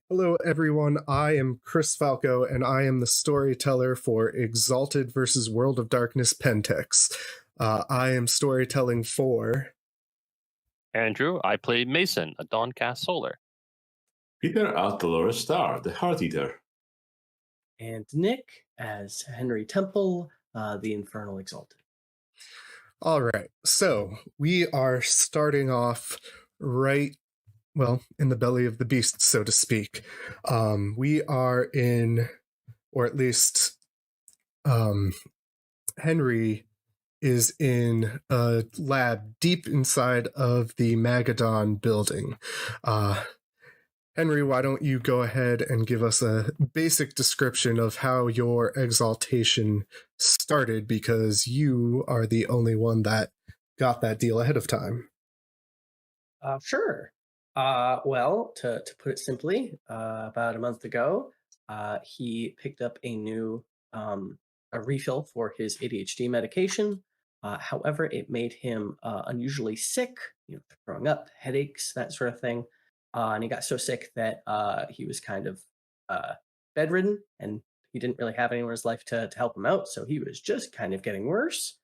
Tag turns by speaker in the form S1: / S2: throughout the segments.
S1: Hello, everyone. I am Chris Falco, and I am the storyteller for Exalted versus World of Darkness Pentex. I am storytelling for
S2: Andrew, I played Mason, a Dawncast Solar.
S3: Peter as Dolores Star, the Heart Eater.
S4: And Nick as Henry Temple, the Infernal Exalted.
S1: All right, so we are starting off in the belly of the beast, so to speak. We are in, or at least Henry is in a lab deep inside of the Magadon building. Henry, why don't you go ahead and give us a basic description of how your exaltation started, because you are the only one that got that deal ahead of time.
S4: Sure. Well, to put it simply, about a month ago, he picked up a new a refill for his ADHD medication. However, it made him unusually sick, throwing up, headaches, that sort of thing. And he got so sick that he was kind of bedridden, and he didn't really have anyone in his life to help him out. So he was just kind of getting worse.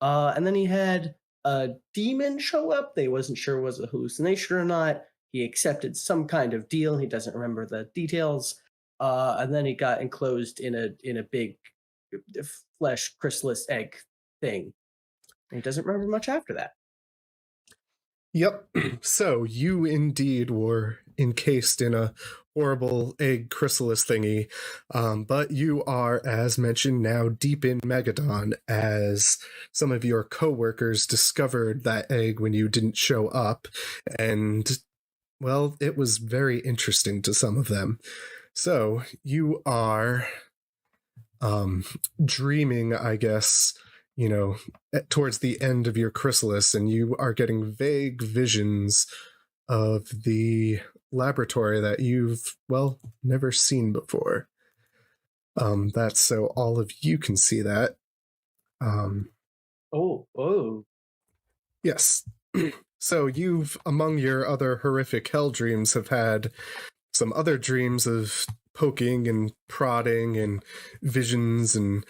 S4: And then he had a demon show up. They wasn't sure was a hallucination or not. He accepted some kind of deal. He doesn't remember the details. And then he got enclosed in a big flesh chrysalis egg thing. And he doesn't remember much after that.
S1: Yep. So you indeed were encased in a horrible egg chrysalis thingy, but you are, as mentioned, now deep in Magadon, as some of your co-workers discovered that egg when you didn't show up, and, well, it was very interesting to some of them. So you are dreaming, I guess, towards the end of your chrysalis, and you are getting vague visions of the laboratory that you've, never seen before. That's so all of you can see that.
S4: Oh.
S1: Yes. So you've, among your other horrific hell dreams, have had some other dreams of poking and prodding and visions and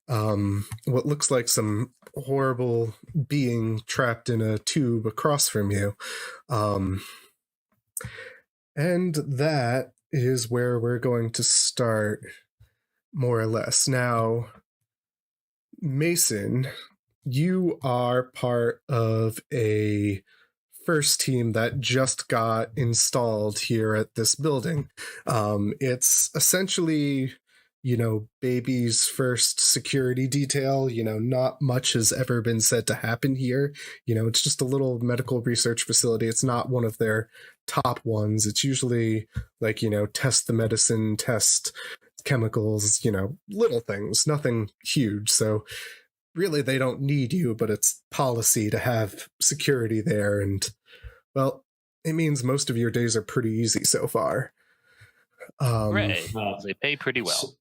S1: what looks like some horrible being trapped in a tube across from you. And that is where we're going to start, more or less. Now, Mason, you are part of a first team that just got installed here at this building. It's essentially, baby's first security detail. Not much has ever been said to happen here. It's just a little medical research facility. It's not one of their top ones. It's usually like, test the medicine, test chemicals, little things, nothing huge. So really they don't need you, but it's policy to have security there. And, well, it means most of your days are pretty easy so far.
S2: Right. They pay pretty well.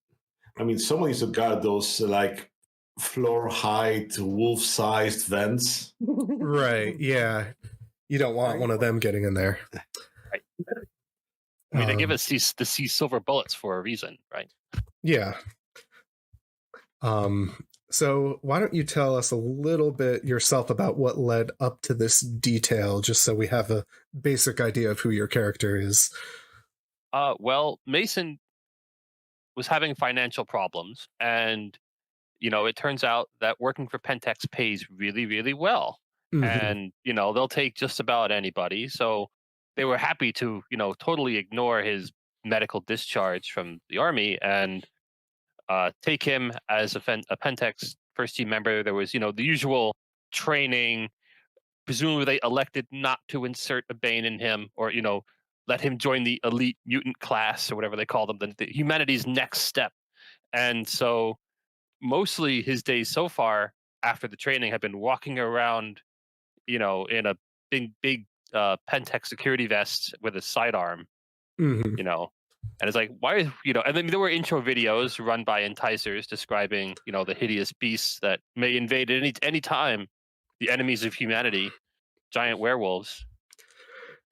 S3: Someone needs to guard those, floor height, wolf-sized vents.
S1: Right, yeah. You don't want one of them getting in there.
S2: Right. They give us the sea silver bullets for a reason, right?
S1: Yeah. So why don't you tell us a little bit yourself about what led up to this detail, just so we have a basic idea of who your character is.
S2: Well, Mason was having financial problems, and it turns out that working for Pentex pays really, really well.
S1: Mm-hmm.
S2: And they'll take just about anybody. So they were happy to totally ignore his medical discharge from the army and take him as a Pentex first team member. There was the usual training. Presumably they elected not to insert a Bane in him, or let him join the elite mutant class, or whatever they call them, the humanity's next step. And so mostly his days so far after the training have been walking around, in a big Pentex security vest with a sidearm,
S1: Mm-hmm.
S2: And it's like, why, and then there were intro videos run by enticers describing, the hideous beasts that may invade at any time the enemies of humanity, giant werewolves.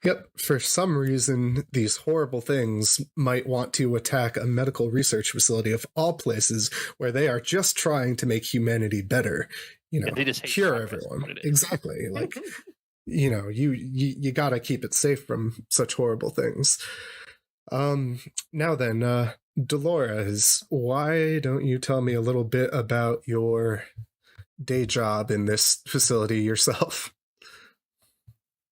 S1: Yep, for some reason, these horrible things might want to attack a medical research facility of all places where they are just trying to make humanity better.
S2: Yeah, they just hate
S1: cure
S2: progress, is
S1: everyone.
S2: what it is.
S1: Exactly. Like, you gotta keep it safe from such horrible things. Now then, Dolores, why don't you tell me a little bit about your day job in this facility yourself?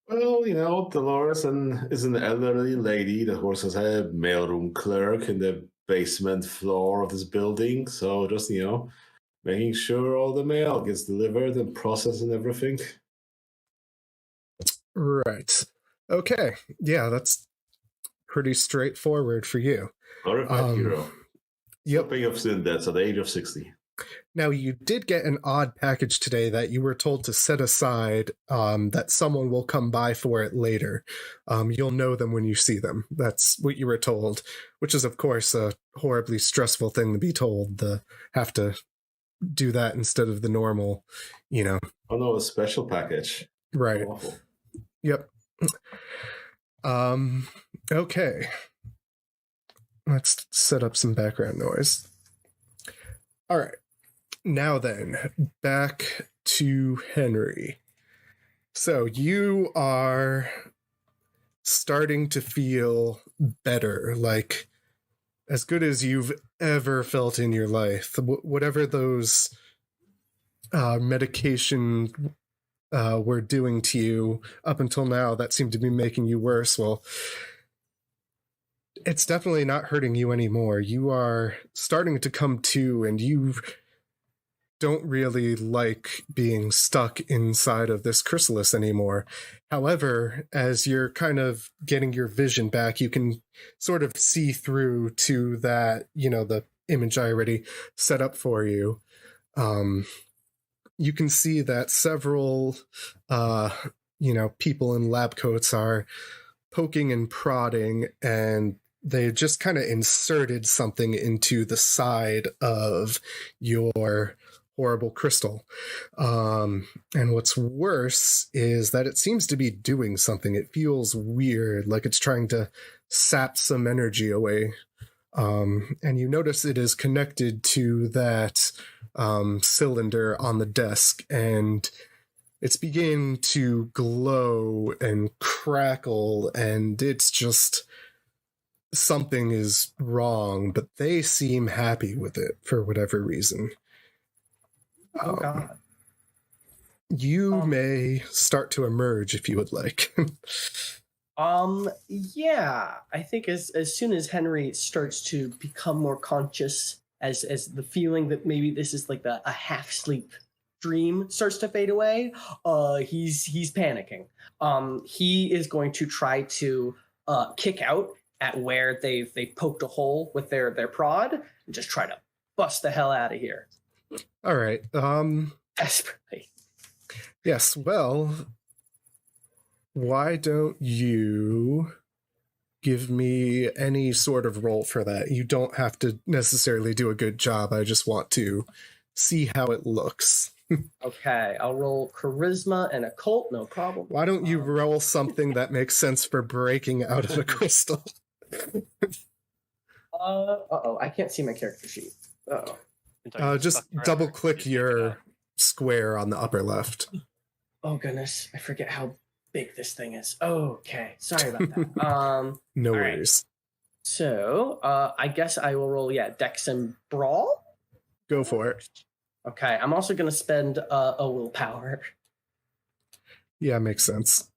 S3: Well, Dolores is an elderly lady that works as a mailroom clerk in the basement floor of this building. So just, making sure all the mail gets delivered and processed and everything.
S1: Right. Okay. Yeah, that's pretty straightforward for you.
S3: Glorified hero.
S1: Yep.
S3: Slipping of sin deaths at the age of 60.
S1: Now, you did get an odd package today that you were told to set aside, that someone will come by for it later. You'll know them when you see them. That's what you were told, which is, of course, a horribly stressful thing to be told, to have to do that instead of the normal,
S3: Oh no, a special package.
S1: Right.
S3: Awful.
S1: Yep. Okay. Let's set up some background noise. All right. Now then, back to Henry. So you are starting to feel better, like as good as you've ever felt in your life. Whatever those medication were doing to you up until now that seemed to be making you worse, well, it's definitely not hurting you anymore. You are starting to come to, and you don't really like being stuck inside of this chrysalis anymore. However, as you're kind of getting your vision back, you can sort of see through to that, the image I already set up for you. You can see that several, people in lab coats are poking and prodding, and they just kind of inserted something into the side of your horrible crystal. And what's worse is that it seems to be doing something. It feels weird, like it's trying to sap some energy away. And you notice it is connected to that cylinder on the desk, and it's beginning to glow and crackle, and it's just something is wrong, but they seem happy with it for whatever reason.
S4: Oh God.
S1: You may start to emerge if you would like.
S4: Yeah, I think as soon as Henry starts to become more conscious, as the feeling that maybe this is like a half sleep dream starts to fade away, he's panicking. He is going to try to kick out at where they've poked a hole with their prod and just try to bust the hell out of here.
S1: All right.
S4: Desperately.
S1: Yes, well, why don't you give me any sort of roll for that? You don't have to necessarily do a good job. I just want to see how it looks.
S4: Okay, I'll roll charisma and occult, no problem.
S1: Why don't you roll something that makes sense for breaking out of a crystal?
S4: I can't see my character sheet.
S1: Just double click your square on the upper left.
S4: Oh goodness, I forget how big this thing is. Okay, sorry about that.
S1: No worries.
S4: Right. So, I guess I will roll, Dex and Brawl?
S1: Go for it.
S4: Okay, I'm also going to spend a willpower.
S1: Yeah, makes sense.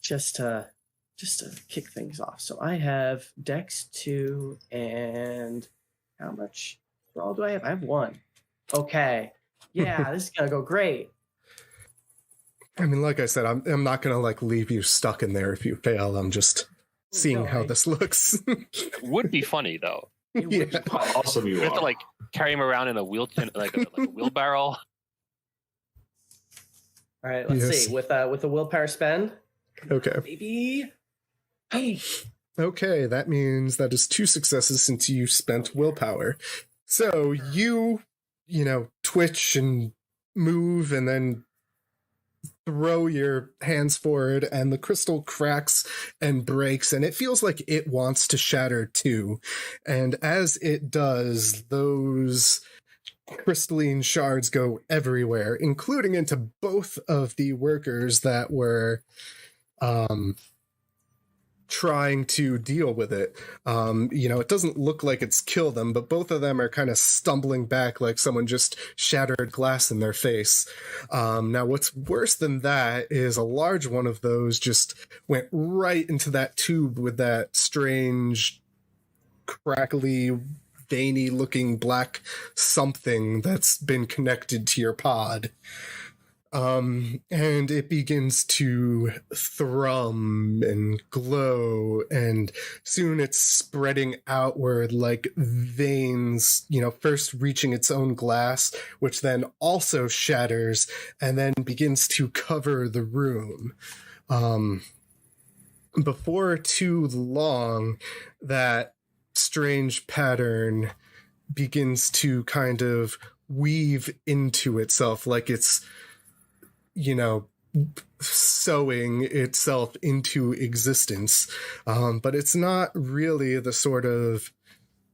S4: Just to kick things off. So I have Dex 2 and how much Brawl do I have? I have 1. Okay. Yeah, this is going to go great.
S1: I mean, like I said, I'm not going to leave you stuck in there if you fail. I'm just seeing how this looks.
S2: It would be funny though.
S3: Yeah. Awesome,
S2: You have to carry him around in a wheelchair, like a wheelbarrow.
S4: All right, let's see. With a willpower spend.
S1: Okay.
S4: Maybe. Hey.
S1: Okay, that means that is 2 successes since you spent willpower. So you twitch and move and then throw your hands forward and the crystal cracks and breaks, and it feels like it wants to shatter too. And as it does, those crystalline shards go everywhere, including into both of the workers that were trying to deal with it. It doesn't look like it's killed them, but both of them are kind of stumbling back like someone just shattered glass in their face. Now, what's worse than that is a large one of those just went right into that tube with that strange, crackly, veiny looking black something that's been connected to your pod. And it begins to thrum and glow, and soon it's spreading outward like veins, first reaching its own glass, which then also shatters and then begins to cover the room. Before too long, that strange pattern begins to kind of weave into itself, like it's sewing itself into existence. But it's not really the sort of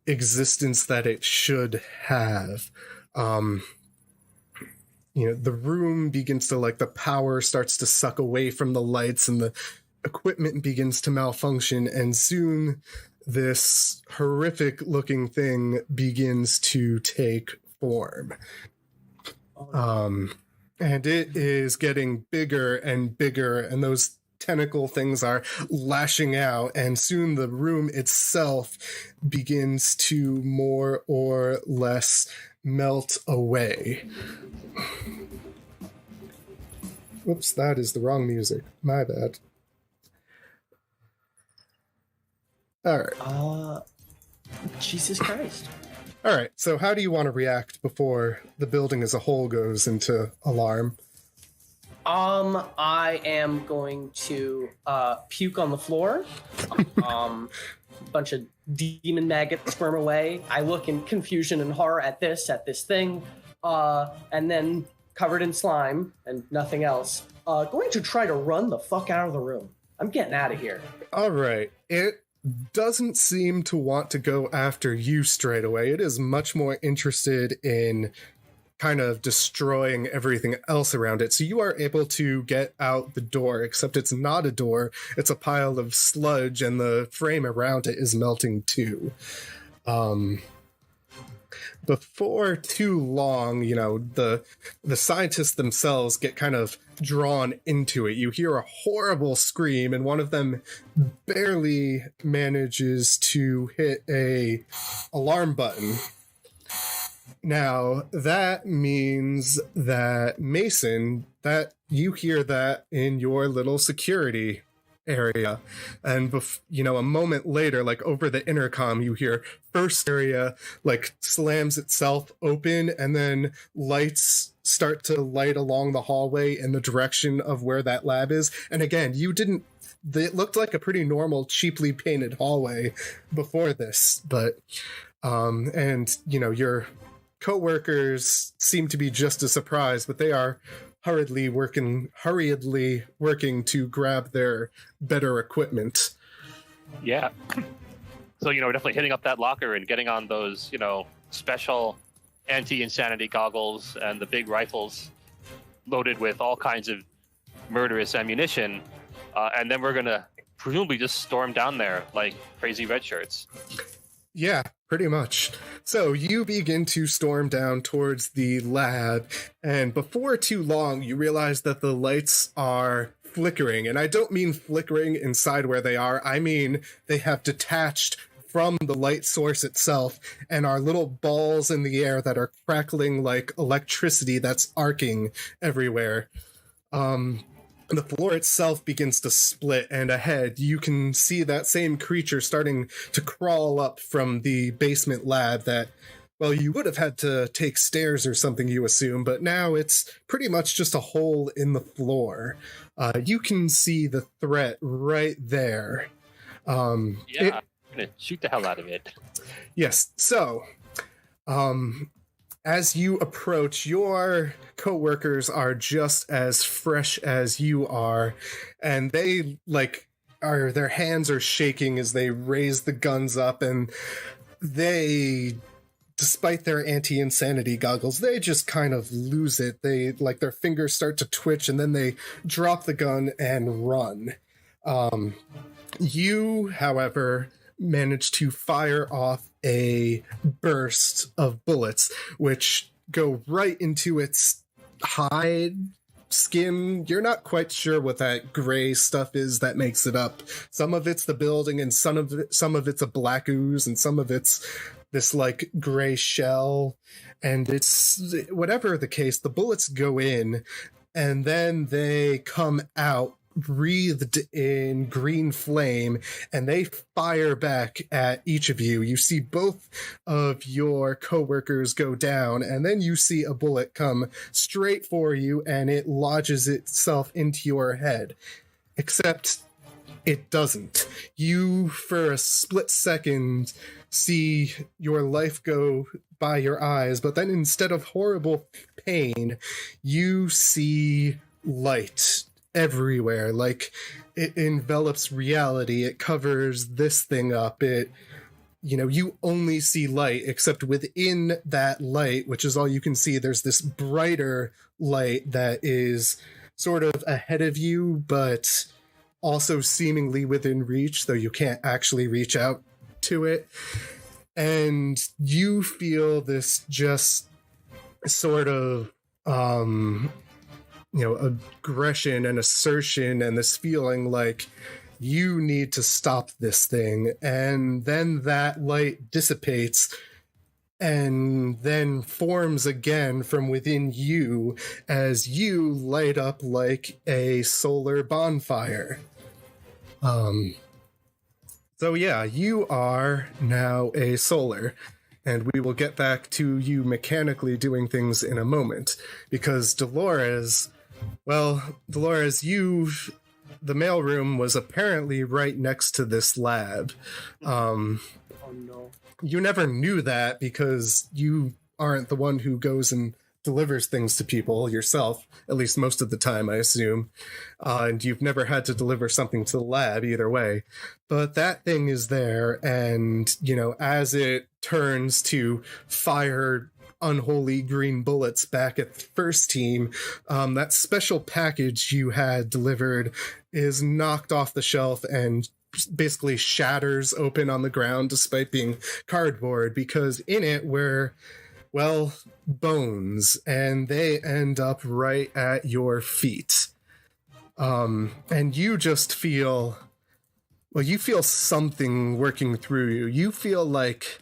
S1: existence that it should have. The room begins to, the power starts to suck away from the lights and the equipment begins to malfunction, and soon this horrific looking thing begins to take form. And it is getting bigger and bigger, and those tentacle things are lashing out, and soon the room itself begins to more or less melt away. Whoops, that is the wrong music. My bad. All right.
S4: Jesus Christ.
S1: All right, so how do you want to react before the building as a whole goes into alarm?
S4: I am going to puke on the floor. Bunch of demon maggots squirm away. I look in confusion and horror at this thing, and then covered in slime and nothing else. Going to try to run the fuck out of the room. I'm getting out of here.
S1: All right, it doesn't seem to want to go after you straight away. It is much more interested in kind of destroying everything else around it. So you are able to get out the door, except it's not a door. It's a pile of sludge, and the frame around it is melting too. Before too long, the scientists themselves get kind of drawn into it. You hear a horrible scream, and one of them barely manages to hit a alarm button. Now, that means that Mason, that you hear that in your little security area, and a moment later, over the intercom, you hear first area slams itself open, and then lights start to light along the hallway in the direction of where that lab is. And again, it looked like a pretty normal, cheaply painted hallway before this, but your co-workers seem to be just as surprised, but they are hurriedly working to grab their better equipment.
S2: Yeah. So, we're definitely hitting up that locker and getting on those, special anti-insanity goggles and the big rifles loaded with all kinds of murderous ammunition. And then we're going to presumably just storm down there like crazy red shirts.
S1: Yeah, pretty much. So you begin to storm down towards the lab, and before too long, you realize that the lights are flickering. And I don't mean flickering inside where they are. I mean they have detached from the light source itself and are little balls in the air that are crackling like electricity that's arcing everywhere. The floor itself begins to split, and ahead you can see that same creature starting to crawl up from the basement lab that, well, you would have had to take stairs or something, you assume, but now it's pretty much just a hole in the floor. You can see the threat right there.
S2: I'm going to shoot the hell out of it.
S1: Yes, so as you approach, your coworkers are just as fresh as you are, and they their hands are shaking as they raise the guns up, and they, despite their anti-insanity goggles, they just kind of lose it. They their fingers start to twitch, and then they drop the gun and run. You, however, manage to fire off a burst of bullets, which go right into its hide, skin. You're not quite sure what that gray stuff is that makes it up. Some of it's the building, and some of it's a black ooze, and some of it's this gray shell. And it's, whatever the case, the bullets go in, and then they come out breathed in green flame, and they fire back at each of you. You see both of your coworkers go down, and then you see a bullet come straight for you, and it lodges itself into your head. Except it doesn't. You, for a split second, see your life go by your eyes, but then instead of horrible pain, you see light everywhere. It envelops reality. It covers this thing up. You only see light, except within that light, which is all you can see, there's this brighter light that is sort of ahead of you, but also seemingly within reach, though you can't actually reach out to it. And you feel this just sort of aggression and assertion, and this feeling like you need to stop this thing. And then that light dissipates and then forms again from within you as you light up like a solar bonfire. So yeah, you are now a solar. And we will get back to you mechanically doing things in a moment, because Dolores, the mailroom was apparently right next to this lab.
S4: Oh no.
S1: You never knew that because you aren't the one who goes and delivers things to people yourself, at least most of the time, I assume. And you've never had to deliver something to the lab either way. But that thing is there, and, as it turns to fire unholy green bullets back at the first team, that special package you had delivered is knocked off the shelf and basically shatters open on the ground despite being cardboard, because in it were, bones, and they end up right at your feet. And you just feel, you feel something working through you. You feel like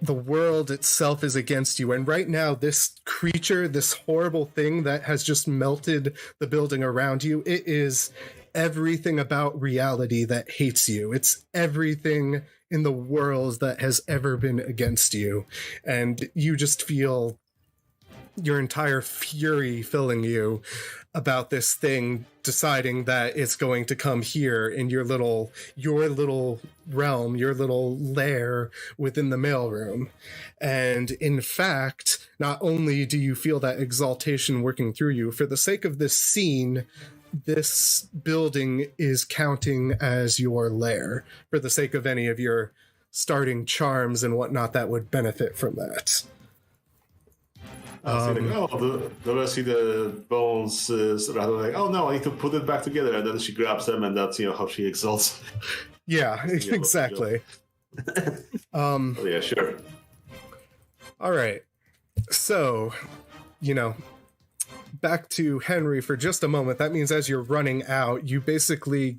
S1: the world itself is against you. And right now, this creature, this horrible thing that has just melted the building around you, it is everything about reality that hates you. It's everything in the world that has ever been against you. And you just feel your entire fury filling you about this thing deciding that it's going to come here in your little realm, your little lair within the mailroom. And in fact, not only do you feel that exaltation working through you, for the sake of this scene, this building is counting as your lair, for the sake of any of your starting charms and whatnot that would benefit from that.
S3: I see the bones rather like, oh no, I need to put it back together, and then she grabs them, and that's how she exalts.
S1: Yeah, exactly.
S3: Oh yeah, sure.
S1: All right, so back to Henry for just a moment. That means as you're running out, you basically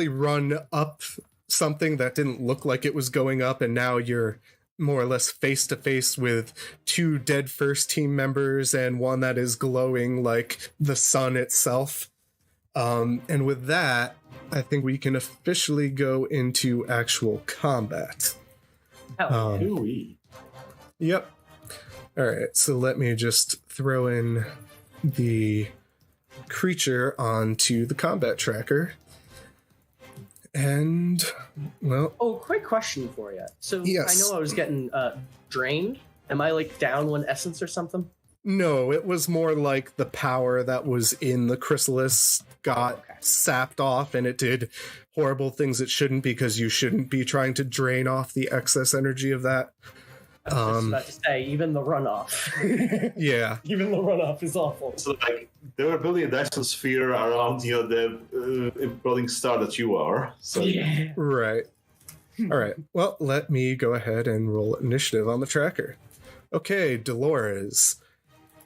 S1: run up something that didn't look like it was going up, and now you're more or less face to face with two dead first team members and one that is glowing like the sun itself. And with that, I think we can officially go into actual combat. Yep. All right, so let me just throw in the creature onto the combat tracker. And, well,
S4: Oh, quick question for you. So
S1: Yes.
S4: I know I was getting drained. Am I like down one essence or something?
S1: no, it was more like the power that was in the chrysalis got
S4: Okay.
S1: sapped off, and it did horrible things it shouldn't, because you shouldn't be trying to drain off the excess energy of that.
S4: I was just about to say, even the runoff.
S1: Yeah.
S4: Even the runoff is awful.
S3: So, like, they were building a Dyson sphere around, the imploding star that you are. So,
S4: Yeah.
S1: Right. All right. Well, let me go ahead and roll initiative on the tracker. Okay, Dolores.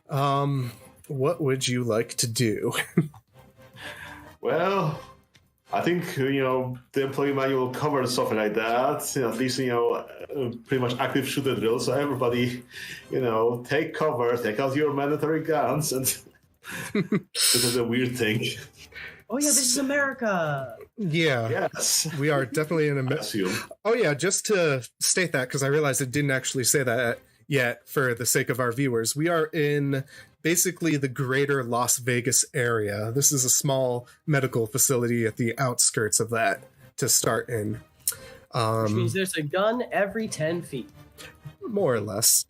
S1: What would you like to do?
S3: well, I think, the employee manual covers something like that. At least, pretty much active shooter drill. So everybody, take cover, take out your mandatory guns, and this is a weird thing.
S4: Oh yeah, this is America.
S1: Yeah.
S3: Yes.
S1: We are definitely in a...
S3: Assume.
S1: Oh, yeah, just to state that, because I realized it didn't actually say that yet for the sake of our viewers. We are in basically the greater Las Vegas area. This is a small medical facility at the outskirts of that to start in.
S4: Which means there's a gun every 10 feet.
S1: More or less,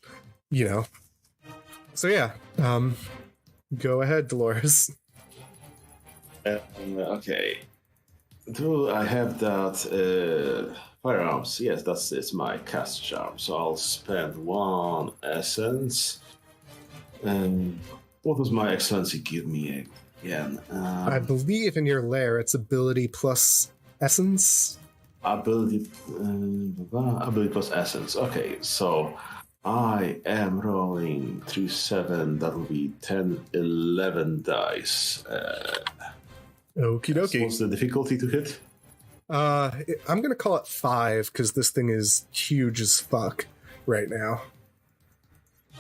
S1: So yeah, go ahead, Dolores.
S3: Okay. Do I have that firearms? Yes, it's my cast charm. So I'll spend 1 essence. And what does my excellency give me again?
S1: I believe in your lair it's ability plus essence.
S3: Ability plus essence. Okay, so I am rolling 3, 7. That will be 10, 11 dice.
S1: Okie dokie.
S3: What's the difficulty to hit?
S1: I'm gonna call it 5 because this thing is huge as fuck right now.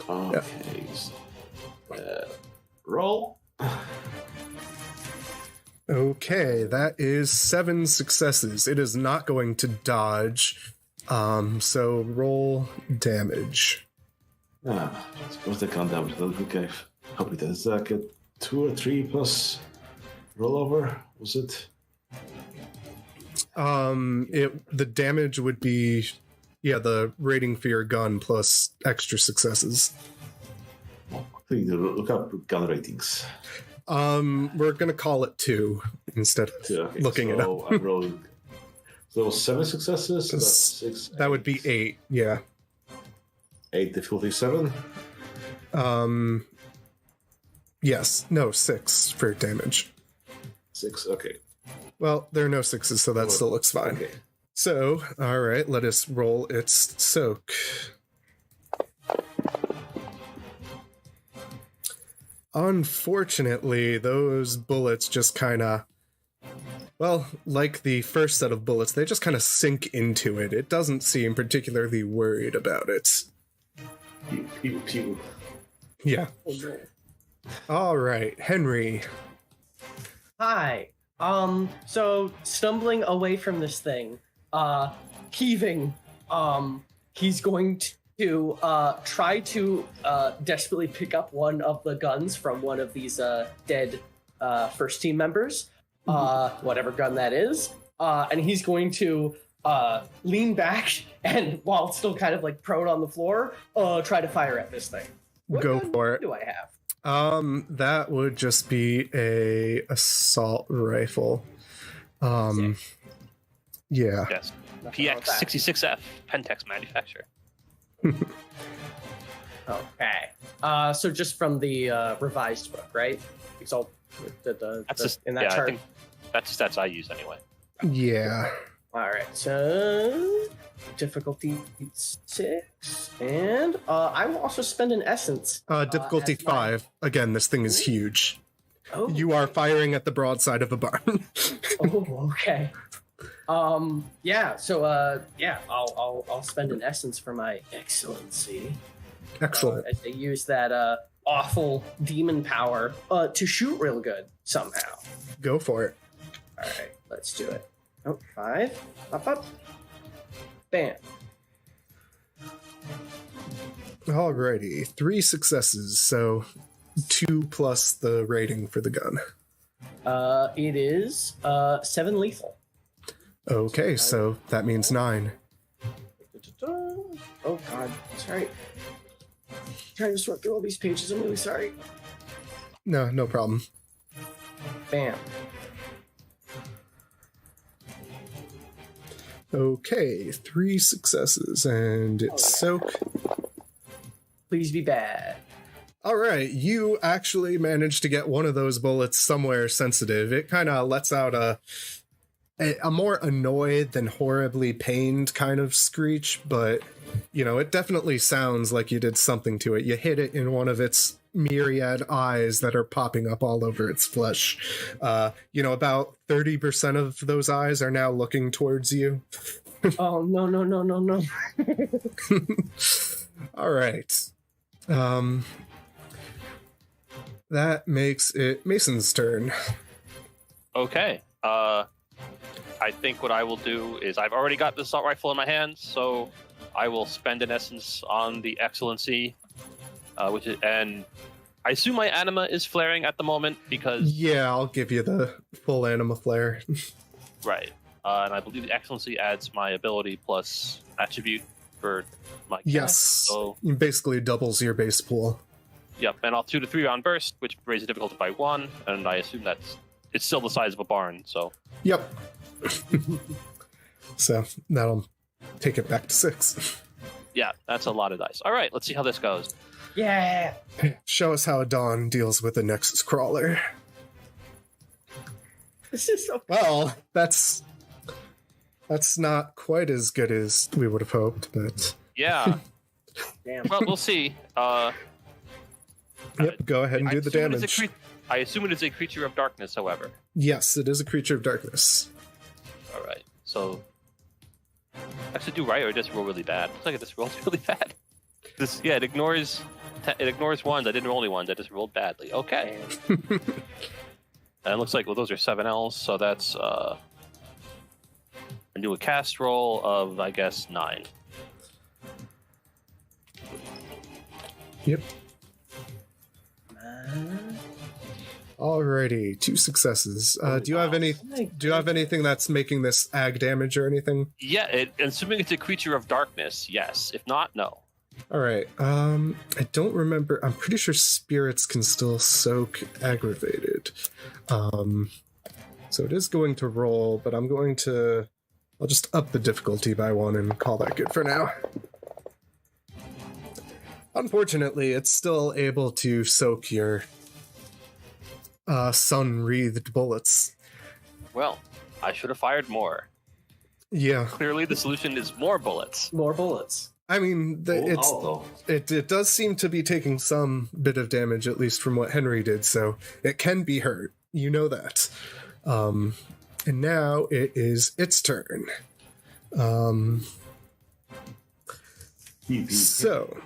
S3: Okay. Roll.
S1: Okay, that is 7 successes. It is not going to dodge. So roll damage.
S3: What's the count damage? Okay, hope it is like a 2 or 3 plus rollover. Was it?
S1: The damage would be, the rating for your gun plus extra successes.
S3: Please look up gun ratings.
S1: We're gonna call it 2 instead of
S3: Okay,
S1: looking it
S3: so
S1: up.
S3: I'm rolling. So 7 successes. So that's 6.
S1: That would be 8. Yeah.
S3: 8 difficulty 7.
S1: Yes. No, 6 for damage.
S3: 6. Okay.
S1: Well, there are no 6s, so that still looks fine.
S3: Okay.
S1: So, all right, let us roll its soak. Unfortunately, those bullets just kind of, like the first set of bullets, they just kind of sink into it. It doesn't seem particularly worried about it.
S3: Pew, pew, pew.
S1: Yeah. All right, Henry.
S4: Hi. So stumbling away from this thing, heaving, he's going to try to desperately pick up one of the guns from one of these dead first team members, whatever gun that is, and he's going to lean back and, while still kind of like prone on the floor, try to fire at this thing. What
S1: Go
S4: gun
S1: for it.
S4: do I have?
S1: That would just be a assault rifle. Yeah.
S2: Yes. PX66F, Pentex manufacturer.
S4: Okay. So just from the revised book, right? Exalted.
S2: That's just
S4: in that
S2: I
S4: chart.
S2: think that's stats I use anyway.
S1: Yeah.
S4: All right. So difficulty 6, and I will also spend an essence.
S1: Difficulty
S4: as my-
S1: 5. Again, this thing is huge.
S4: Oh,
S1: You are firing at the broadside of a barn.
S4: oh, okay. Yeah. So I'll spend an essence for my excellency.
S1: Excellent.
S4: As they use that awful demon power to shoot real good somehow.
S1: Go for it.
S4: All right, let's do it. Oh, 5. Up. Bam.
S1: Alrighty. 3 successes, so 2 plus the rating for the gun.
S4: It is 7 lethal.
S1: Okay, so that means 9.
S4: Oh god, sorry. Trying to sort through all these pages. I'm really sorry.
S1: No problem.
S4: Bam.
S1: Okay, 3 successes, and it's soak.
S4: Please be bad.
S1: All right, you actually managed to get one of those bullets somewhere sensitive. It kind of lets out a more annoyed than horribly pained kind of screech, but, it definitely sounds like you did something to it. You hit it in one of its myriad eyes that are popping up all over its flesh. About 30% of those eyes are now looking towards you.
S4: Oh, no.
S1: All right. That makes it Mason's turn.
S2: Okay. I think what I will do is I've already got the assault rifle in my hands, so I will spend an essence on the excellency, and I assume my anima is flaring at the moment because
S1: Yeah, I'll give you the full anima flare.
S2: right, and I believe the excellency adds my ability plus attribute for my cast,
S1: Yes,
S2: so
S1: it basically doubles your base pool.
S2: yep, and I'll shoot a 3-round burst, which raises the difficulty by 1, and I assume it's still the size of a barn, so
S1: Yep. So that'll take it back to 6.
S2: yeah, that's a lot of dice. All right, let's see how this goes.
S4: Yeah.
S1: Show us how Dawn deals with the Nexus Crawler.
S4: This is so.
S1: Well, that's not quite as good as we would have hoped, but
S2: Yeah,
S4: Damn.
S2: well, we'll see.
S1: yep, go ahead and do the damage.
S2: I assume it is a creature of darkness, however.
S1: Yes, it is a creature of darkness.
S2: All right, so actually do right or just roll really bad. Looks like it just rolled really bad. It ignores ones. I didn't roll any ones. I just rolled badly. Okay. And it looks like those are 7Ls, so that's I do a cast roll of I guess 9.
S1: Yep. Alrighty, 2 successes. Do you have anything that's making this ag damage or anything?
S2: Yeah, assuming it's a creature of darkness, yes. If not, no.
S1: Alright, I don't remember. I'm pretty sure spirits can still soak aggravated. So it is going to roll, but I'll just up the difficulty by 1 and call that good for now. Unfortunately, it's still able to soak your sun-wreathed bullets.
S2: Well, I should have fired more.
S1: Yeah.
S2: Clearly, the solution is more bullets.
S4: More bullets.
S1: I mean, it does seem to be taking some bit of damage, at least from what Henry did, so it can be hurt. You know that. And now it is its turn. So,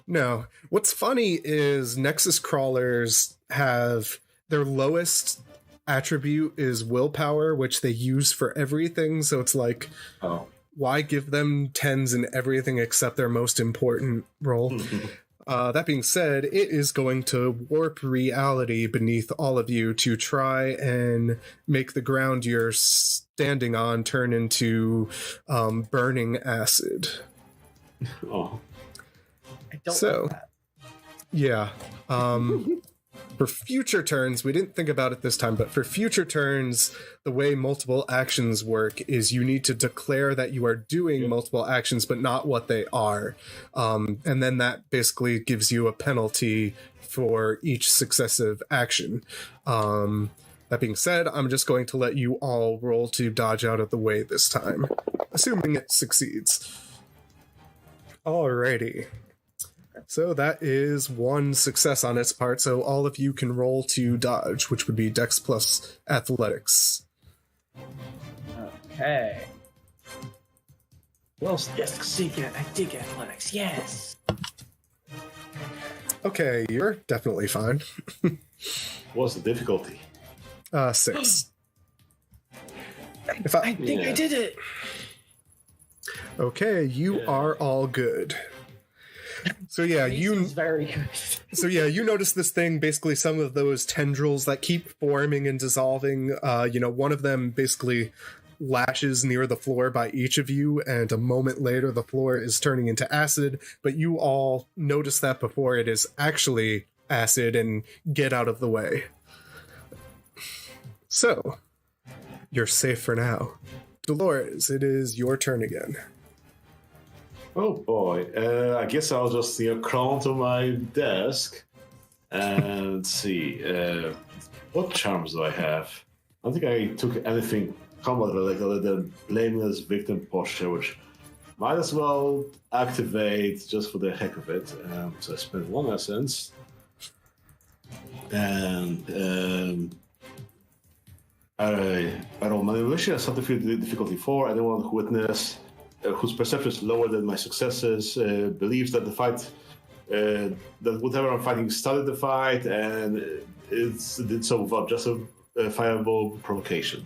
S1: no. What's funny is Nexus Crawlers have their lowest attribute is willpower, which they use for everything, so it's like...
S3: Oh.
S1: Why give them 10s in everything except their most important roll? That being said, it is going to warp reality beneath all of you to try and make the ground you're standing on turn into burning acid.
S3: Oh.
S4: I don't
S1: So,
S4: like that.
S1: Yeah. For future turns, we didn't think about it this time, but for future turns, the way multiple actions work is you need to declare that you are doing multiple actions, but not what they are. And then that basically gives you a penalty for each successive action. That being said, I'm just going to let you all roll to dodge out of the way this time, assuming it succeeds. Alrighty. So that is 1 success on its part, so all of you can roll to dodge, which would be Dex plus Athletics.
S4: Okay. Well, yes, I dig athletics. Yes.
S1: Okay, you're definitely fine.
S3: What's the difficulty?
S1: 6.
S4: I think I did it.
S1: Okay, you are all good. So yeah,
S4: This is very good.
S1: So yeah, you notice this thing, basically some of those tendrils that keep forming and dissolving, one of them basically lashes near the floor by each of you, and a moment later the floor is turning into acid, but you all notice that before it is actually acid and get out of the way. So, you're safe for now. Dolores, it is your turn again.
S3: Oh boy, I guess I'll just crawl to my desk and see what charms do I have. I don't think I took anything combat related other than blameless victim posture, which might as well activate just for the heck of it. So I spent 1 essence, and I roll manipulation. I set the difficulty 4. Anyone who witness whose perception is lower than my successes believes that the fight, that whatever I'm fighting started the fight, and it did so without justifiable provocation.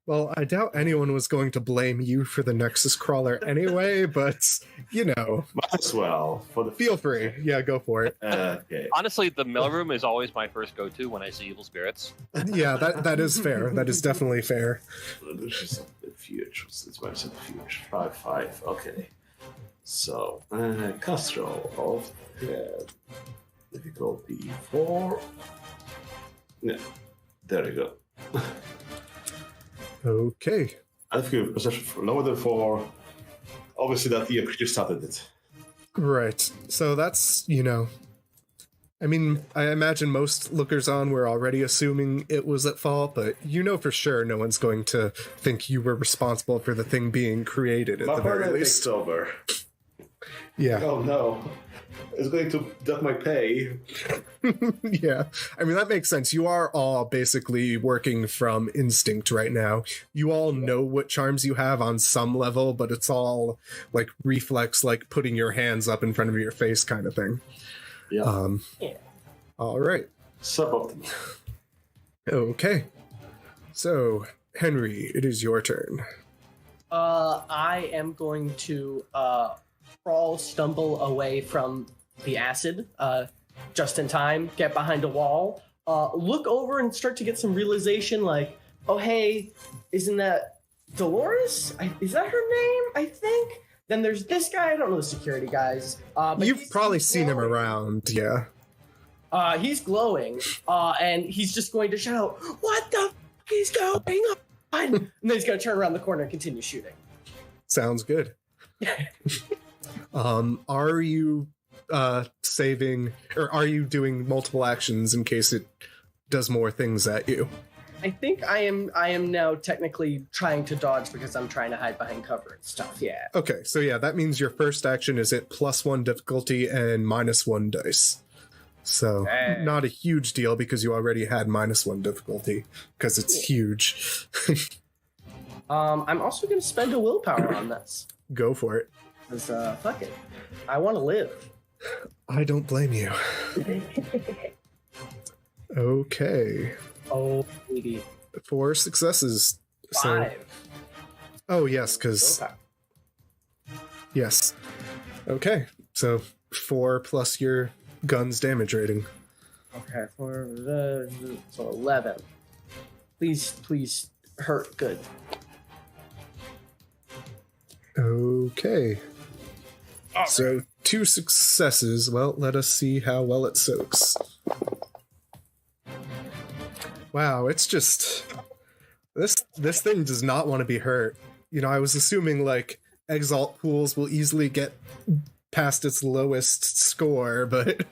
S1: Well, I doubt anyone was going to blame you for the Nexus Crawler anyway, but,
S3: Might as well.
S1: Feel free. Yeah, go for it.
S3: Okay.
S2: Honestly, the mailroom is always my first go-to when I see evil spirits.
S1: Yeah, that is fair. That is definitely fair.
S3: This is the future. It's my future. 5/5. Okay. So, cast roll of difficulty 4. Yeah. There we go.
S1: Okay.
S3: I think perception lower than 4. Obviously, that the creature started it.
S1: Right. So that's, I mean, I imagine most lookers on were already assuming it was at fault, but for sure no one's going to think you were responsible for the thing being created at
S3: My
S1: the very
S3: partner
S1: least.
S3: takes over.
S1: Yeah.
S3: Oh no. It's going to duck my pay.
S1: Yeah. I mean, that makes sense. You are all basically working from instinct right now. You all know what charms you have on some level, but it's all like reflex, like putting your hands up in front of your face kind of thing.
S3: Yeah.
S1: All right.
S3: Suboptimal.
S1: Okay. So, Henry, it is your turn.
S4: I am going to stumble away from the acid just in time, get behind a wall, look over and start to get some realization like, oh, hey, isn't that Dolores? Is that her name? I think. Then there's this guy. I don't know the security guys. But
S1: You've probably
S4: he's
S1: seen him
S4: glowing.
S1: around, yeah.
S4: He's glowing, and he's just going to shout, "What the f*** is going on?" And then he's going to turn around the corner and continue shooting.
S1: Sounds good. Are you saving, or are you doing multiple actions in case it does more things at you?
S4: I think I am now technically trying to dodge because I'm trying to hide behind cover and stuff. Yeah.
S1: Okay, so yeah, that means your first action is at +1 difficulty and -1 dice. So
S4: Okay.
S1: not a huge deal because you already had -1 difficulty because it's huge.
S4: I'm also going to spend a willpower on this.
S1: Go for it.
S4: Because, fuck it. I want to live.
S1: I don't blame you. Okay.
S4: Oh, baby.
S1: 4 successes. So,
S4: 5.
S1: oh yes, because
S4: Willpower.
S1: yes. Okay, so 4 plus your gun's damage rating.
S4: Okay, so 11. Please hurt good.
S1: Okay. So 2 successes. Well, let us see how well it soaks. Wow, it's just this thing does not want to be hurt. I was assuming like exalt pools will easily get past its lowest score, but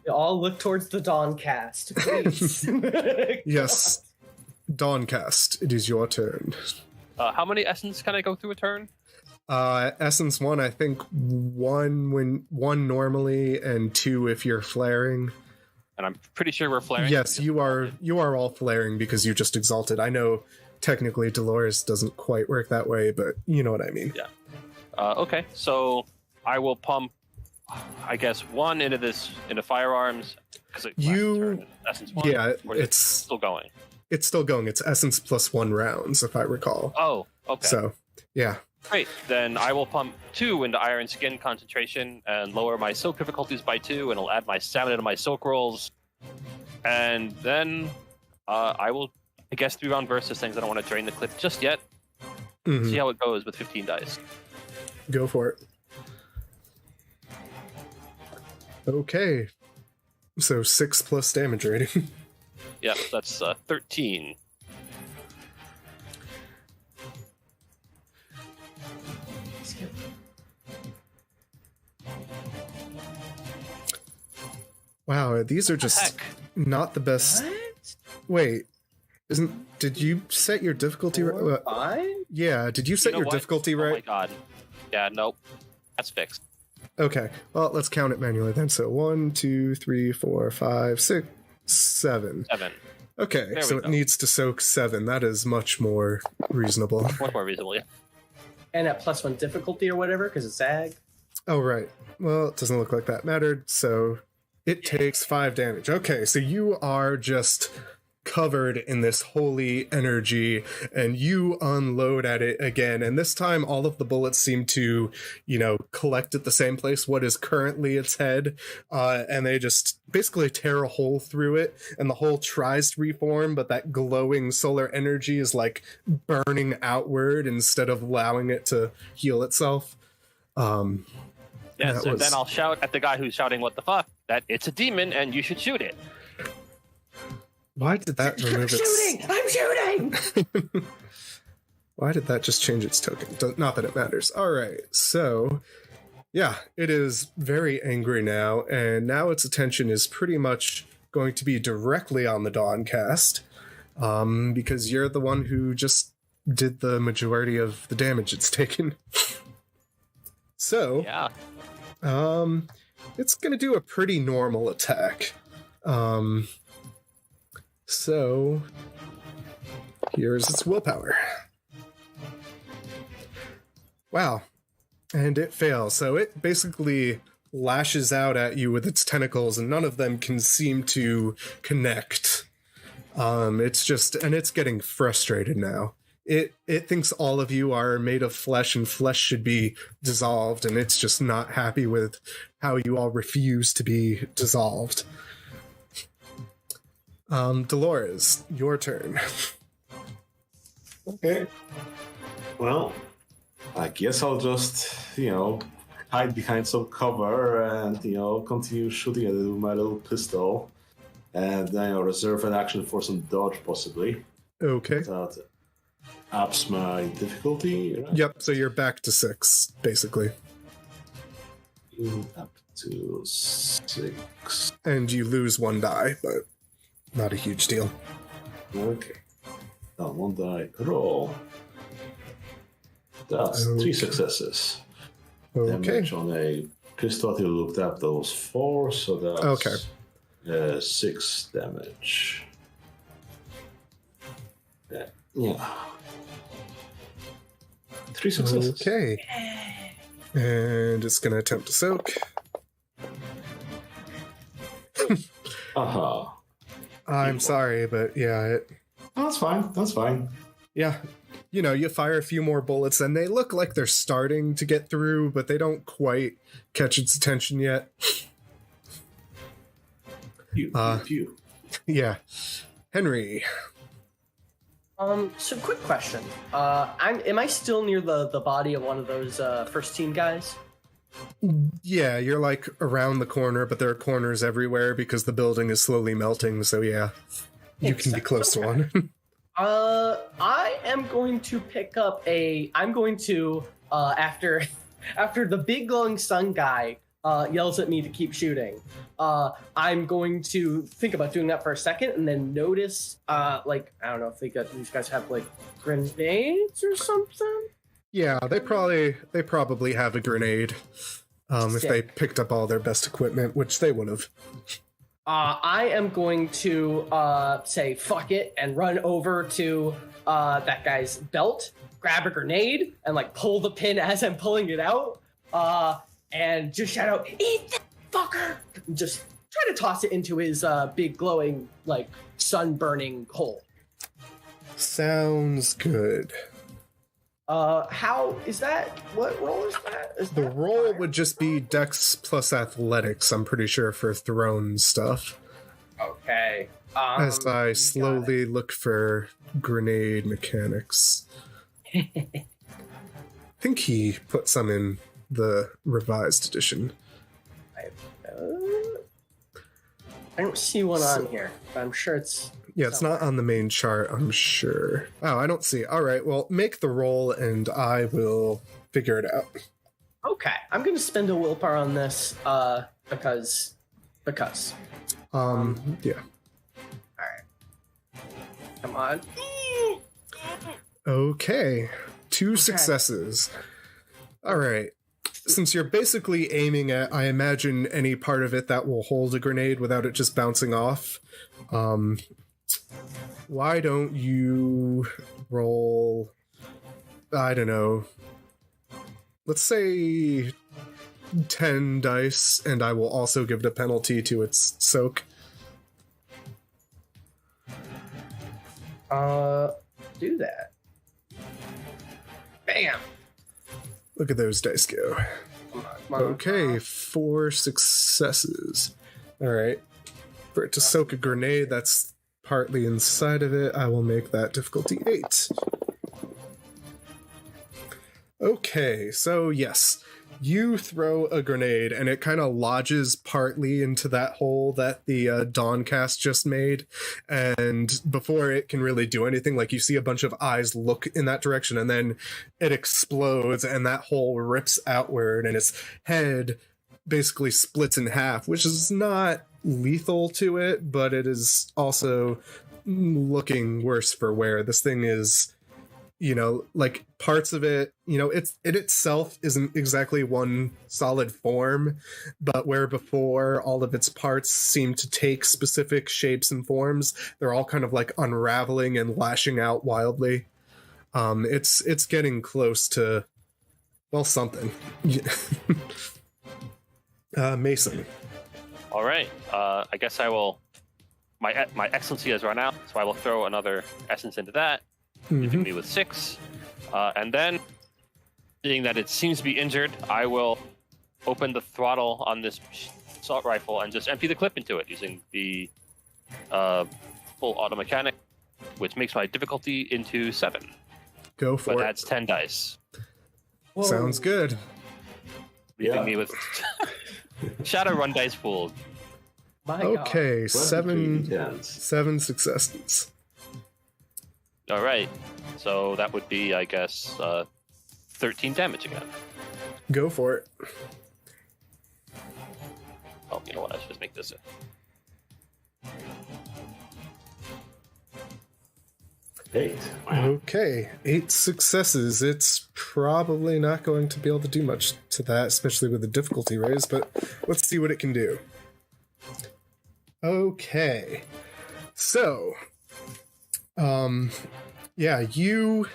S4: We all look towards the dawn cast, please.
S1: yes. Dawncast, it is your turn.
S2: How many essence can I go through a turn?
S1: Essence 1, I think 1 normally and 2 if you're flaring.
S2: And I'm pretty sure we're flaring.
S1: Yes, you are all flaring because you just exalted. I know technically Dolores doesn't quite work that way, but you know what I mean.
S2: Yeah. Okay, so I will pump, I guess, 1 into firearms because essence 1.
S1: Yeah,
S2: or is it
S1: it's
S2: still going.
S1: It's still going. It's essence +1 rounds, if I recall.
S2: Oh, okay.
S1: So, yeah.
S2: Great. Then I will pump 2 into Iron Skin concentration and lower my silk difficulties by 2, and I'll add my stamina to my silk rolls. And then I will, I guess, 3-round burst these things. I don't want to drain the clip just yet. See how it goes with 15 dice.
S1: Go for it. Okay. So 6 plus damage rating.
S2: Yeah, that's 13.
S1: Wow, these are just
S2: Heck.
S1: not the best.
S4: What?
S1: Wait, did you set your difficulty right?
S4: 4, 5?
S1: Yeah, did you set
S2: You know
S1: your
S2: what?
S1: difficulty
S2: Oh my
S1: right?
S2: god. Yeah, nope. That's fixed.
S1: Okay, well, let's count it manually then. So 1, 2, 3, 4, 5, 6, 7.
S2: 7.
S1: Okay,
S2: There
S1: so
S2: we
S1: it
S2: go.
S1: needs to soak 7. That is much more reasonable.
S2: Much more reasonably.
S4: And at +1 difficulty or whatever, because it's ag.
S1: Oh, right. Well, it doesn't look like that mattered, so it takes 5 damage. Okay, so you are just covered in this holy energy, and you unload at it again, and this time all of the bullets seem to, collect at the same place, what is currently its head, and they just basically tear a hole through it, and the hole tries to reform, but that glowing solar energy is like burning outward instead of allowing it to heal itself.
S2: Yeah, so then I'll shout at the guy who's shouting, "What the fuck?" that it's a demon and you should shoot it.
S1: Why did that remove its...
S4: I'm shooting!
S1: Why did that just change its token? Not that it matters. All right, so yeah, it is very angry now, and now its attention is pretty much going to be directly on the Dawncast, because you're the one who just did the majority of the damage it's taken. So,
S2: Yeah.
S1: it's going to do a pretty normal attack. So, here's its willpower. Wow. And it fails. So it basically lashes out at you with its tentacles, and none of them can seem to connect. It's getting frustrated now. It thinks all of you are made of flesh, and flesh should be dissolved, and it's just not happy with how you all refuse to be dissolved. Dolores, your turn.
S3: Okay. Well, I guess I'll just, hide behind some cover and, continue shooting at it with my little pistol. And then I'll reserve an action for some dodge, possibly.
S1: Okay.
S3: That ups my difficulty, right?
S1: Yep, so you're back to 6, basically.
S3: Up to 6.
S1: And you lose 1 die, but not a huge deal.
S3: Okay. Now 1 die roll. That's 3 successes.
S1: Okay.
S3: Damage on a pistol that you looked up, that was 4, so that's 6 damage. Yeah. 3 successes.
S1: Okay. And it's going to attempt to soak.
S3: Aha.
S1: I'm sorry, but yeah,
S3: That's fine. That's fine.
S1: yeah. You fire a few more bullets, and they look like they're starting to get through, but they don't quite catch its attention yet.
S3: Pew.
S1: Yeah. Henry.
S4: So quick question. Am I still near the body of one of those first team guys?
S1: Yeah, you're like around the corner, but there are corners everywhere because the building is slowly melting, so yeah. You can be close to one.
S4: I am going to pick up I'm going to, after the big glowing sun guy yells at me to keep shooting, I'm going to think about doing that for a second and then notice, I don't know if these guys have, grenades or something?
S1: Yeah, they probably have a grenade. If they picked up all their best equipment, which they would have.
S4: I am going to say fuck it and run over to that guy's belt, grab a grenade, and pull the pin as I'm pulling it out, and just shout out, "Eat that fucker!" And just try to toss it into his big glowing sun burning hole.
S1: Sounds good.
S4: How is that? What roll is that?
S1: The roll would just be Dex plus Athletics, I'm pretty sure, for thrown stuff.
S4: Okay.
S1: As I slowly look for grenade mechanics. I think he put some in the revised edition.
S4: I don't see one on here, but I'm sure it's...
S1: Yeah, it's not on the main chart, I'm sure. Oh, I don't see it. All right, well, make the roll and I will figure it out.
S4: Okay, I'm going to spend a willpower on this because.
S1: Yeah.
S4: All right. Come on.
S1: Okay, 2 successes. All right. Since you're basically aiming at, I imagine, any part of it that will hold a grenade without it just bouncing off, why don't you roll, I don't know, let's say 10 dice, and I will also give it a penalty to its soak.
S4: Do that. Bam!
S1: Look at those dice go.
S4: Come on.
S1: Okay, 4 successes. All right. For it to soak a grenade that's partly inside of it, I will make that difficulty 8. Okay, so yes, you throw a grenade and it kind of lodges partly into that hole that the Dawncast just made, and before it can really do anything, like, you see a bunch of eyes look in that direction, and then it explodes and that hole rips outward and its head basically splits in half, which is not lethal to it, but it is also looking worse for wear. This thing is, like, parts of it, it itself isn't exactly one solid form, but where before all of its parts seem to take specific shapes and forms, they're all kind of like unraveling and lashing out wildly. It's getting close to, well, something. Mason.
S2: All right. I guess I will. My excellency has run out, so I will throw another essence into that, leaving me with 6. And then, seeing that it seems to be injured, I will open the throttle on this assault rifle and just empty the clip into it using the full auto mechanic, which makes my difficulty into 7.
S1: Go for it.
S2: But that's 10 dice.
S4: Whoa.
S1: Sounds good.
S2: Leaving me with Shadowrun dice pool.
S4: My God.
S1: Okay, 7
S3: 7
S1: successes.
S2: All right. So that would be, I guess, 13 damage again.
S1: Go for it.
S2: Oh, you know what? I should just make this.
S3: Eight. Wow.
S1: Okay, 8 successes. It's probably not going to be able to do much to that, especially with the difficulty raise, but let's see what it can do. Okay. So, yeah, you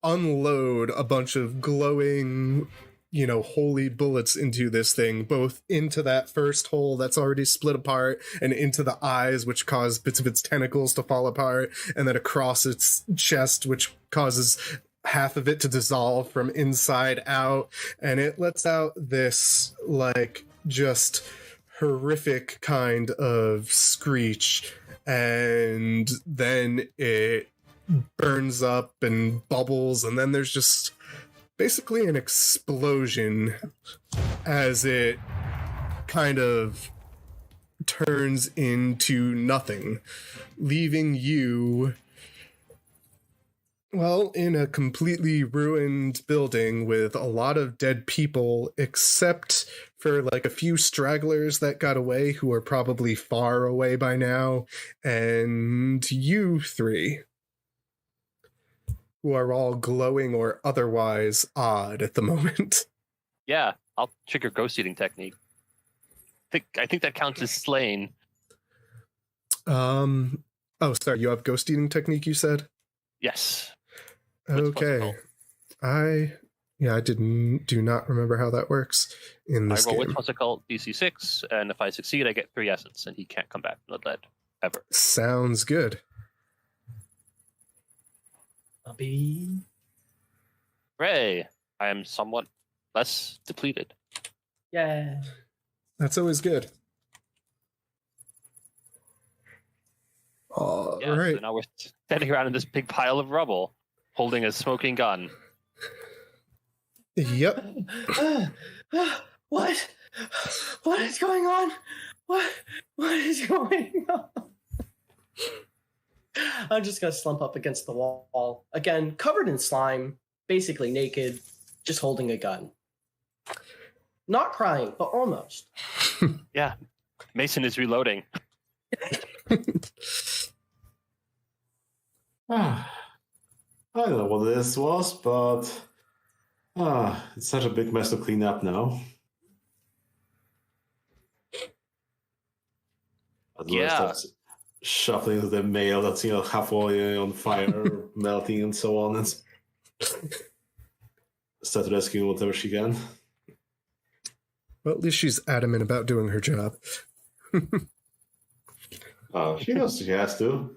S1: unload a bunch of glowing, holy bullets into this thing, both into that first hole that's already split apart and into the eyes, which cause bits of its tentacles to fall apart, and then across its chest, which causes half of it to dissolve from inside out. And it lets out this, like, just horrific kind of screech, and then it burns up and bubbles, and then there's just basically an explosion as it kind of turns into nothing, leaving you, well, in a completely ruined building with a lot of dead people, except for like a few stragglers that got away who are probably far away by now, and you 3, who are all glowing or otherwise odd at the moment.
S2: Yeah, I'll trigger ghost eating technique. I think that counts as slain.
S1: Oh, sorry, you have ghost eating technique, you said?
S2: Yes.
S1: Okay. I do not remember how that works in this
S2: I roll
S1: game.
S2: what's it called? DC 6, and if I succeed, I get 3 essence, and he can't come back from the dead ever.
S1: Sounds good.
S4: Bobby.
S2: Hooray! I am somewhat less depleted.
S4: Yeah.
S1: That's always good. All
S2: Yeah,
S1: right.
S2: so now we're standing around in this big pile of rubble. holding a smoking gun.
S1: Yep.
S4: What? What is going on? What is going on? I'm just gonna slump up against the wall again, covered in slime, basically naked, just holding a gun. Not crying, but almost.
S2: Yeah, Mason is reloading.
S3: I don't know what this was, but it's such a big mess to clean up now.
S2: Yeah.
S3: Shuffling the mail that's halfway on fire, melting, and so on, and start rescuing whatever she can.
S1: Well, at least she's adamant about doing her job.
S3: She knows she has to.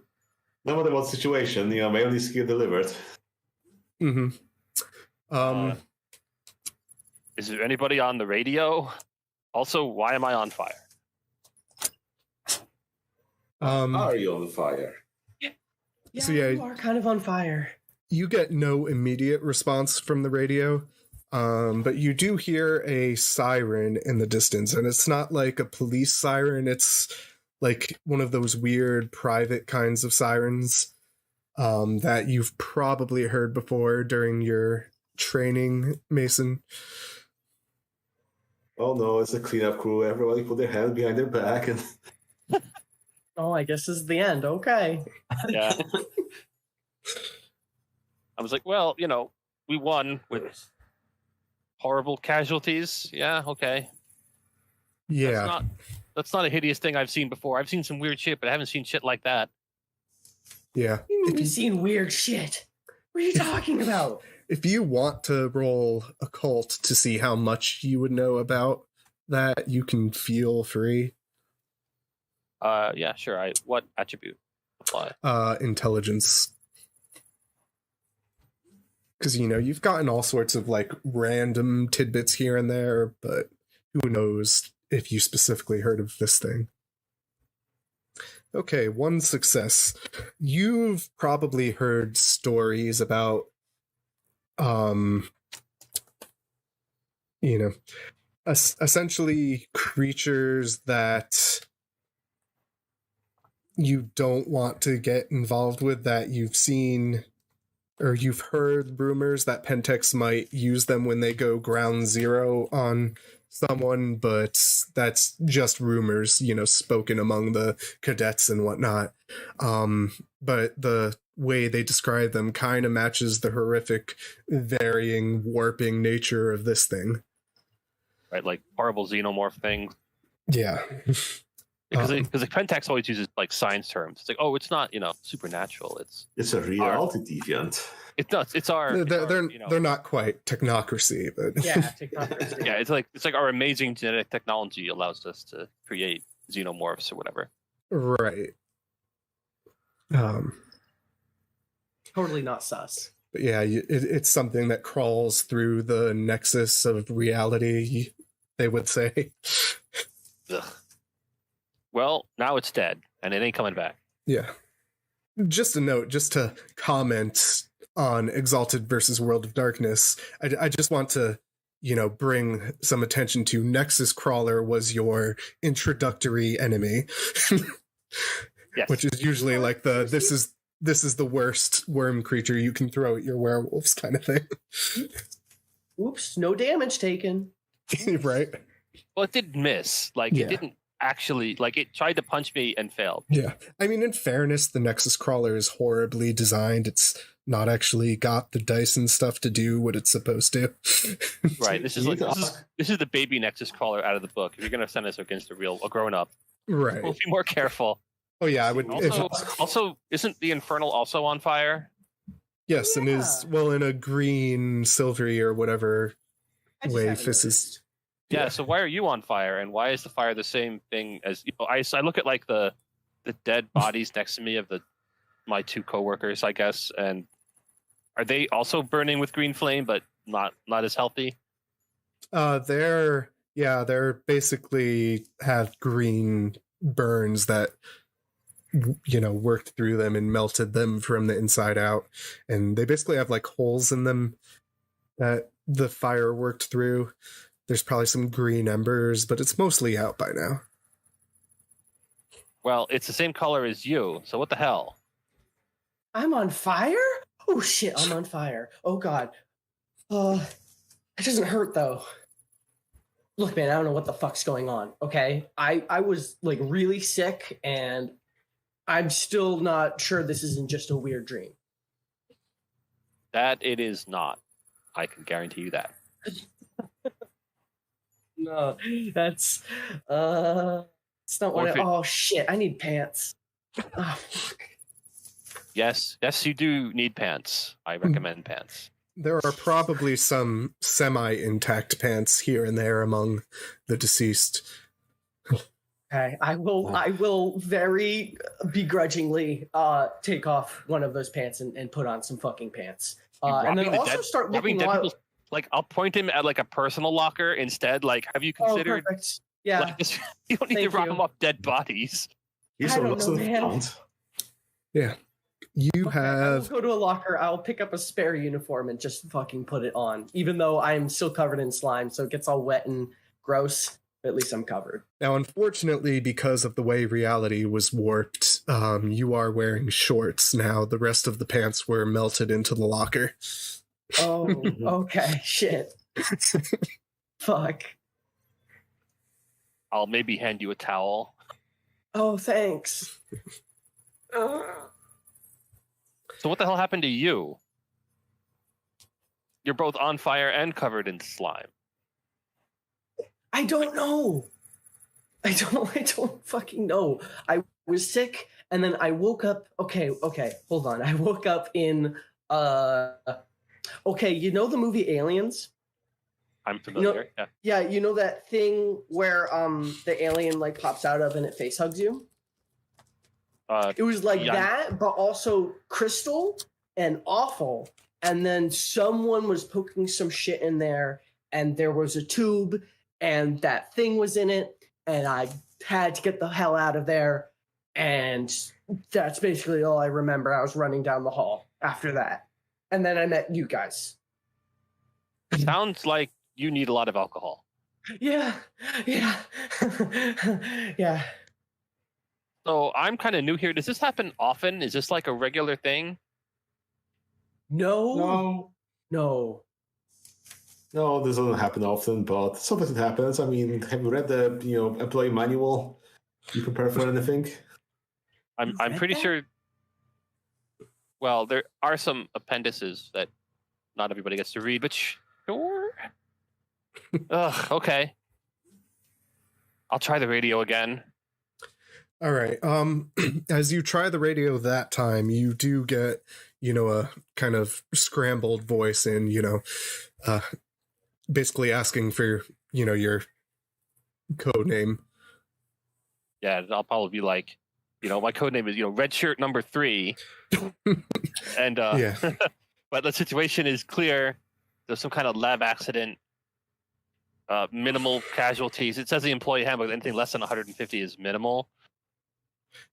S3: No matter what situation, mail needs to get delivered.
S1: Mm-hmm.
S2: Is there anybody on the radio? Also, why am I on fire?
S3: Are you on fire?
S4: Yeah,
S1: So, yeah,
S4: you are kind of on fire.
S1: You get no immediate response from the radio, but you do hear a siren in the distance, and it's not like a police siren. It's like one of those weird private kinds of sirens that you've probably heard before during your training, Mason.
S3: Oh no, it's a cleanup crew. Everybody put their hand behind their back and...
S4: Oh, I guess this is the end. Okay.
S2: Yeah. I was like, well, we won with horrible casualties. Yeah, okay.
S1: Yeah.
S2: That's not a hideous thing I've seen before. I've seen some weird shit, but I haven't seen shit like that.
S1: Yeah.
S4: You've seen weird shit. What are you talking about?
S1: If you want to roll occult to see how much you would know about that, you can feel free.
S2: Yeah, sure. What attribute apply?
S1: Intelligence. Because, you've gotten all sorts of, random tidbits here and there, but who knows if you specifically heard of this thing. Okay, 1 success. You've probably heard stories about, essentially creatures that you don't want to get involved with, that you've seen, or you've heard rumors that Pentex might use them when they go ground zero on someone, but that's just rumors, spoken among the cadets and whatnot. But the way they describe them kind of matches the horrific, varying, warping nature of this thing.
S2: Right, like horrible xenomorph things.
S1: Yeah.
S2: Because Pentex always uses science terms. It's like, oh, it's not supernatural. It's
S3: a reality deviant.
S2: It's not. It's our.
S1: They're not quite technocracy, but
S4: yeah, technocracy.
S2: Yeah, it's like our amazing genetic technology allows us to create xenomorphs or whatever.
S1: Right.
S4: Totally not sus.
S1: But yeah, it's something that crawls through the nexus of reality, they would say.
S2: Ugh. Well, now it's dead, and it ain't coming back.
S1: Yeah. Just a note, just to comment on Exalted versus World of Darkness, I just want to, bring some attention to Nexus Crawler was your introductory enemy.
S2: Yes.
S1: Which is usually like this is the worst worm creature you can throw at your werewolves kind of thing.
S4: Oops, no damage taken.
S1: Right?
S2: Well, it did miss. It didn't actually, it tried to punch me and failed.
S1: Yeah. I mean, in fairness, the Nexus Crawler is horribly designed. It's not actually got the dice and stuff to do what it's supposed to.
S2: Right. This is the baby Nexus Crawler out of the book. If you're gonna send us against a grown up,
S1: right,
S2: we'll be more careful.
S1: Oh yeah, I would.
S2: Also, isn't the Infernal also on fire?
S1: Yes, and is in a green, silvery, or whatever way this is.
S2: Yeah, so why are you on fire, and why is the fire the same thing as I look at the dead bodies next to me of my 2 coworkers, I guess, and are they also burning with green flame, but not as healthy?
S1: They're basically have green burns that worked through them and melted them from the inside out. And they basically have like holes in them that the fire worked through. There's probably some green embers, but it's mostly out by now.
S2: Well, it's the same color as you, so what the hell?
S4: I'm on fire? Oh shit, I'm on fire. Oh god. It doesn't hurt though. Look, man, I don't know what the fuck's going on, okay? I was like really sick and I'm still not sure this isn't just a weird dream.
S2: That it is not. I can guarantee you that.
S4: No, that's it's not what oh shit, I need pants. Oh fuck.
S2: Yes, you do need pants. I recommend pants.
S1: There are probably some semi-intact pants here and there among the deceased.
S4: Okay, I will very begrudgingly take off one of those pants and put on some fucking pants. And then also start looking
S2: like I'll point him at like a personal locker instead. Like, have you considered?
S4: Oh, perfect. Yeah,
S2: like, you don't need to rock them off dead bodies.
S3: He's
S4: I
S3: so
S4: don't know, man.
S1: Yeah, you have.
S4: I'll go to a locker. I'll pick up a spare uniform and just fucking put it on, even though I'm still covered in slime, so it gets all wet and gross. At least I'm covered.
S1: Now, unfortunately, because of the way reality was warped, you are wearing shorts now. The rest of the pants were melted into the locker.
S4: Oh, okay. Shit. Fuck.
S2: I'll maybe hand you a towel.
S4: Oh, thanks.
S2: So what the hell happened to you? You're both on fire and covered in slime.
S4: I don't know. I don't fucking know. I was sick and then I woke up. Okay, hold on. I woke up in okay, you know the movie Aliens?
S2: I'm familiar.
S4: Yeah, you know that thing where the alien like pops out of and it face hugs you? It was like that, but also crystal and awful. And then someone was poking some shit in there and there was a tube and that thing was in it, and I had to get the hell out of there, and that's basically all I remember. I was running down the hall after that, and then I met you guys.
S2: Sounds like you need a lot of alcohol.
S4: Yeah. Yeah.
S2: So I'm kind of new here. Does this happen often? Is this like a regular thing?
S4: No,
S3: this doesn't happen often, but sometimes it happens. I mean, have you read the employee manual? You prepare for anything?
S2: I'm pretty sure. Well, there are some appendices that not everybody gets to read, but sure. Ugh. Okay. I'll try the radio again.
S1: All right. As you try the radio that time, you do get, a kind of scrambled voice in, basically asking for, your code name.
S2: Yeah, I'll probably be like, my code name is, red shirt number 3. And,
S1: yeah.
S2: But the situation is clear. There's some kind of lab accident, minimal casualties. It says the employee handbook, anything less than 150 is minimal.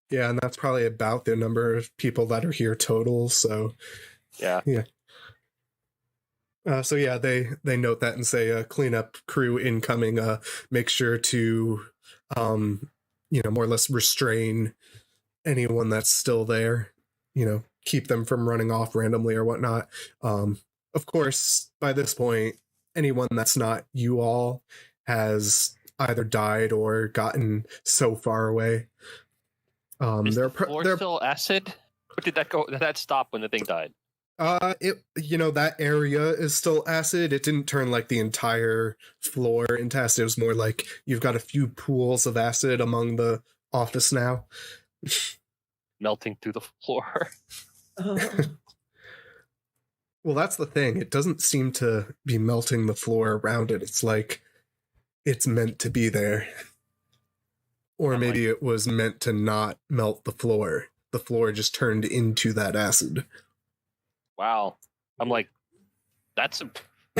S1: Yeah, and that's probably about the number of people that are here total. So,
S2: yeah.
S1: So yeah, they note that and say, cleanup crew incoming. Make sure to, more or less restrain anyone that's still there. Keep them from running off randomly or whatnot. Of course, by this point, anyone that's not you all has either died or gotten so far away.
S2: Is the floor still acid? Or did that go? Did that stop when the thing died?
S1: That area is still acid. It didn't turn like the entire floor into acid. It was more like you've got a few pools of acid among the office now.
S2: Melting through the floor.
S1: Well, that's the thing. It doesn't seem to be melting the floor around it. It's like it's meant to be there. Or maybe it was meant to not melt the floor. The floor just turned into that acid.
S2: Wow. I'm like, that's some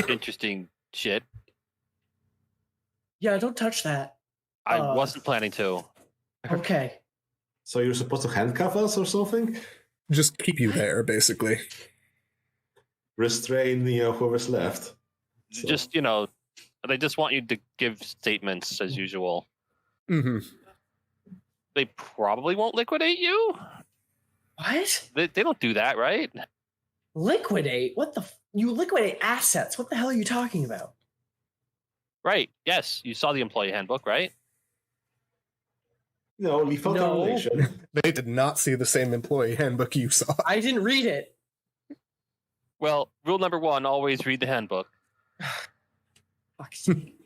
S2: interesting shit.
S4: Yeah, don't touch that.
S2: I wasn't planning to.
S4: Okay.
S3: So you're supposed to handcuff us or something?
S1: Just keep you there, basically.
S3: Restrain, whoever's left. So.
S2: Just, they just want you to give statements as usual.
S1: Mm-hmm.
S2: They probably won't liquidate you.
S4: What?
S2: They don't do that, right?
S4: Liquidate? What the? You liquidate assets. What the hell are you talking about?
S2: Right. Yes. You saw the employee handbook, right?
S3: Lethal termination.
S1: They did not see the same employee handbook you saw.
S4: I didn't read it.
S2: Well, rule number 1, always read the handbook.
S4: Fuck's sake.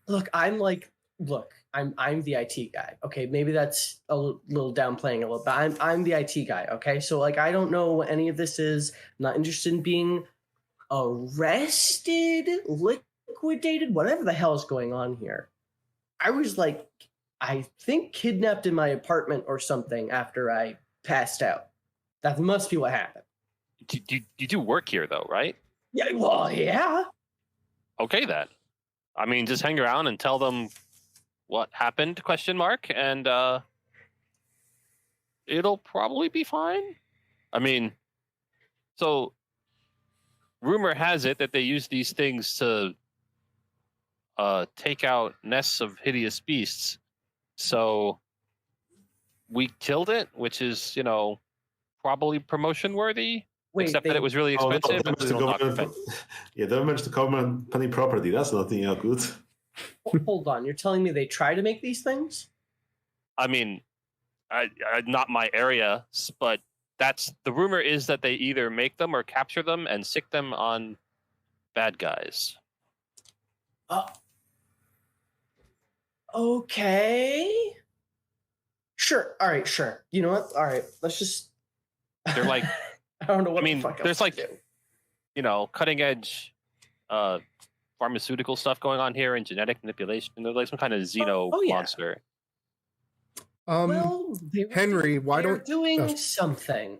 S4: Look, I'm the IT guy. Okay, maybe that's a little downplaying a little, but I'm the IT guy. Okay, so I don't know what any of this is. I'm not interested in being arrested, liquidated, whatever the hell is going on here. I was I think kidnapped in my apartment or something after I passed out. That must be what happened.
S2: You do work here though, right?
S4: Yeah, well, yeah.
S2: Okay then. I mean, just hang around and tell them what happened, ? And it'll probably be fine. I mean, so rumor has it that they use these things to take out nests of hideous beasts. So we killed it, which is, probably promotion worthy.
S4: Wait,
S2: except that it was really expensive.
S3: They managed to cover company property. That's not good.
S4: Hold on, you're telling me they try to make these things?
S2: I mean, not my area, but the rumor is that they either make them or capture them and sick them on bad guys.
S4: Okay. Sure. All right. Sure. You know what? All right. Let's just.
S2: They're like.
S4: I don't know what the fuck
S2: there's
S4: else
S2: like, cutting edge, pharmaceutical stuff going on here and genetic manipulation. They're like some kind of monster.
S4: Well,
S1: Henry, why don't
S4: doing something?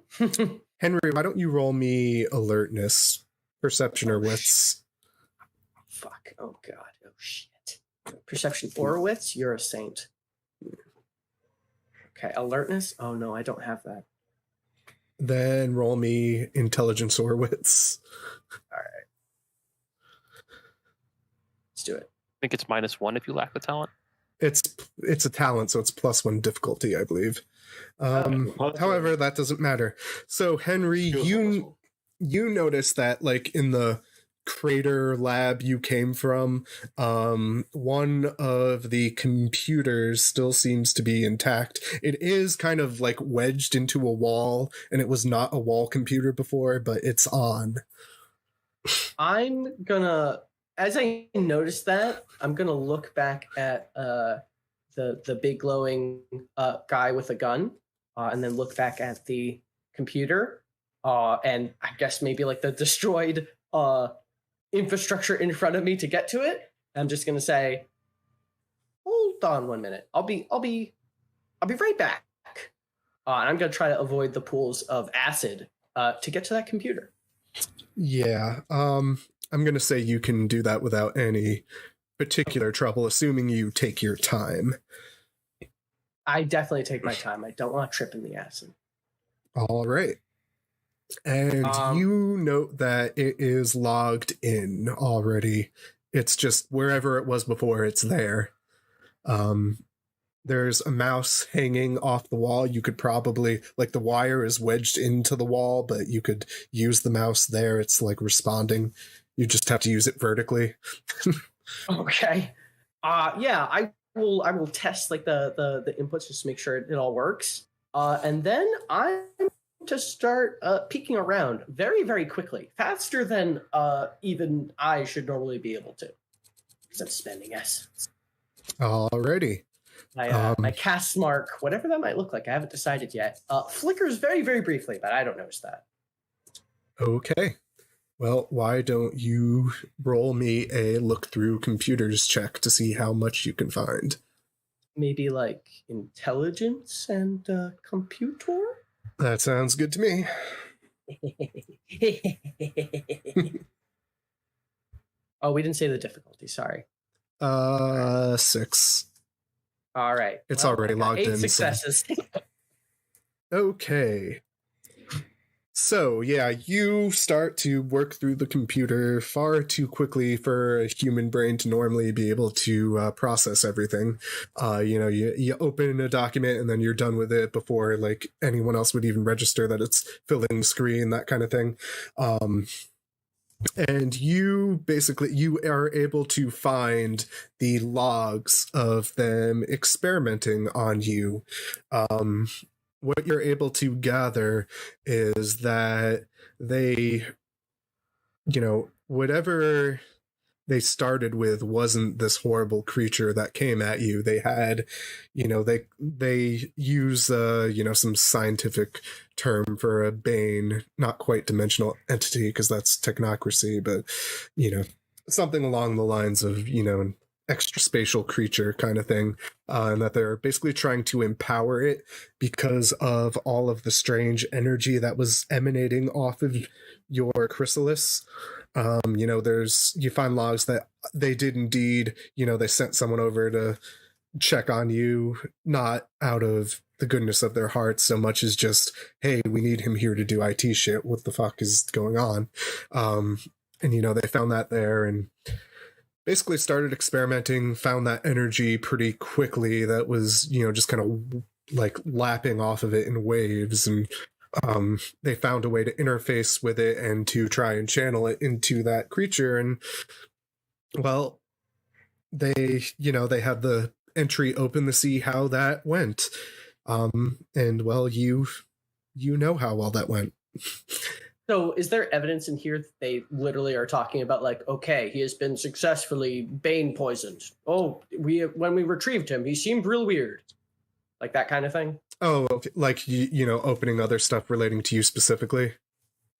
S1: Henry, why don't you roll me alertness, perception, or wits?
S4: Fuck. Oh god. Oh shit. Perception or wits? You're a saint. Okay. Alertness? Oh no, I don't have that.
S1: Then roll me intelligence or wits.
S4: All right. Let's do it.
S2: I think it's -1 if you lack the talent.
S1: It's a talent, so it's +1 difficulty, I believe. However, that doesn't matter. So Henry, you notice that like in the crater lab you came from, one of the computers still seems to be intact. It is kind of like wedged into a wall, and it was not a wall computer before, but it's on.
S4: I'm gonna, as I notice that, I'm gonna look back at the big glowing guy with a gun, and then look back at the computer, and I guess maybe like the destroyed infrastructure in front of me to get to it. I'm just gonna say, hold on 1 minute. I'll be right back. And I'm gonna try to avoid the pools of acid to get to that computer.
S1: Yeah, I'm gonna say you can do that without any particular trouble, assuming you take your time.
S4: I definitely take my time. I don't want to trip in the acid.
S1: All right. And you note that it is logged in already. It's just wherever it was before, it's there. There's a mouse hanging off the wall. You could probably, like, the wire is wedged into the wall, but you could use the mouse there. It's like responding. You just have to use it vertically.
S4: Okay. Yeah, I will test like the inputs just to make sure it all works. And then I'm to start peeking around very, very quickly, faster than even I should normally be able to, because I'm spending essence.
S1: Alrighty.
S4: My cast mark, whatever that might look like, I haven't decided yet, flickers very, very briefly, but I don't notice that.
S1: Okay. Well, why don't you roll me a look through computers check to see how much you can find?
S4: Maybe like intelligence and computer?
S1: That sounds good to me.
S4: Oh, we didn't say the difficulty, sorry.
S1: 6.
S4: All right.
S1: It's
S4: Well,
S1: already
S4: I got
S1: logged
S4: 8
S1: in.
S4: successes.
S1: Okay. So, yeah, you start to work through the computer far too quickly for a human brain to normally be able to process everything. You open a document and then you're done with it before, like, anyone else would even register that it's filling the screen, that kind of thing. And you are able to find the logs of them experimenting on you. What you're able to gather is that they, whatever they started with wasn't this horrible creature that came at you. They had, they use, some scientific term for a bane, not quite dimensional entity because that's technocracy, but, something along the lines of, an extra spatial creature kind of thing. And that they're basically trying to empower it because of all of the strange energy that was emanating off of your chrysalis. You find logs that they did indeed, they sent someone over to check on you, not out of the goodness of their hearts so much as just, hey, we need him here to do IT shit. What the fuck is going on? And they found that there and basically started experimenting, found that energy pretty quickly that was, just kind of like lapping off of it in waves, and they found a way to interface with it and to try and channel it into that creature. And well, they had the entry open to see how that went. And well, you know how well that went.
S4: So is there evidence in here that they literally are talking about, like, okay, he has been successfully bane poisoned. Oh, when we retrieved him, he seemed real weird. Like that kind of thing?
S1: Oh, okay. Like, opening other stuff relating to you specifically?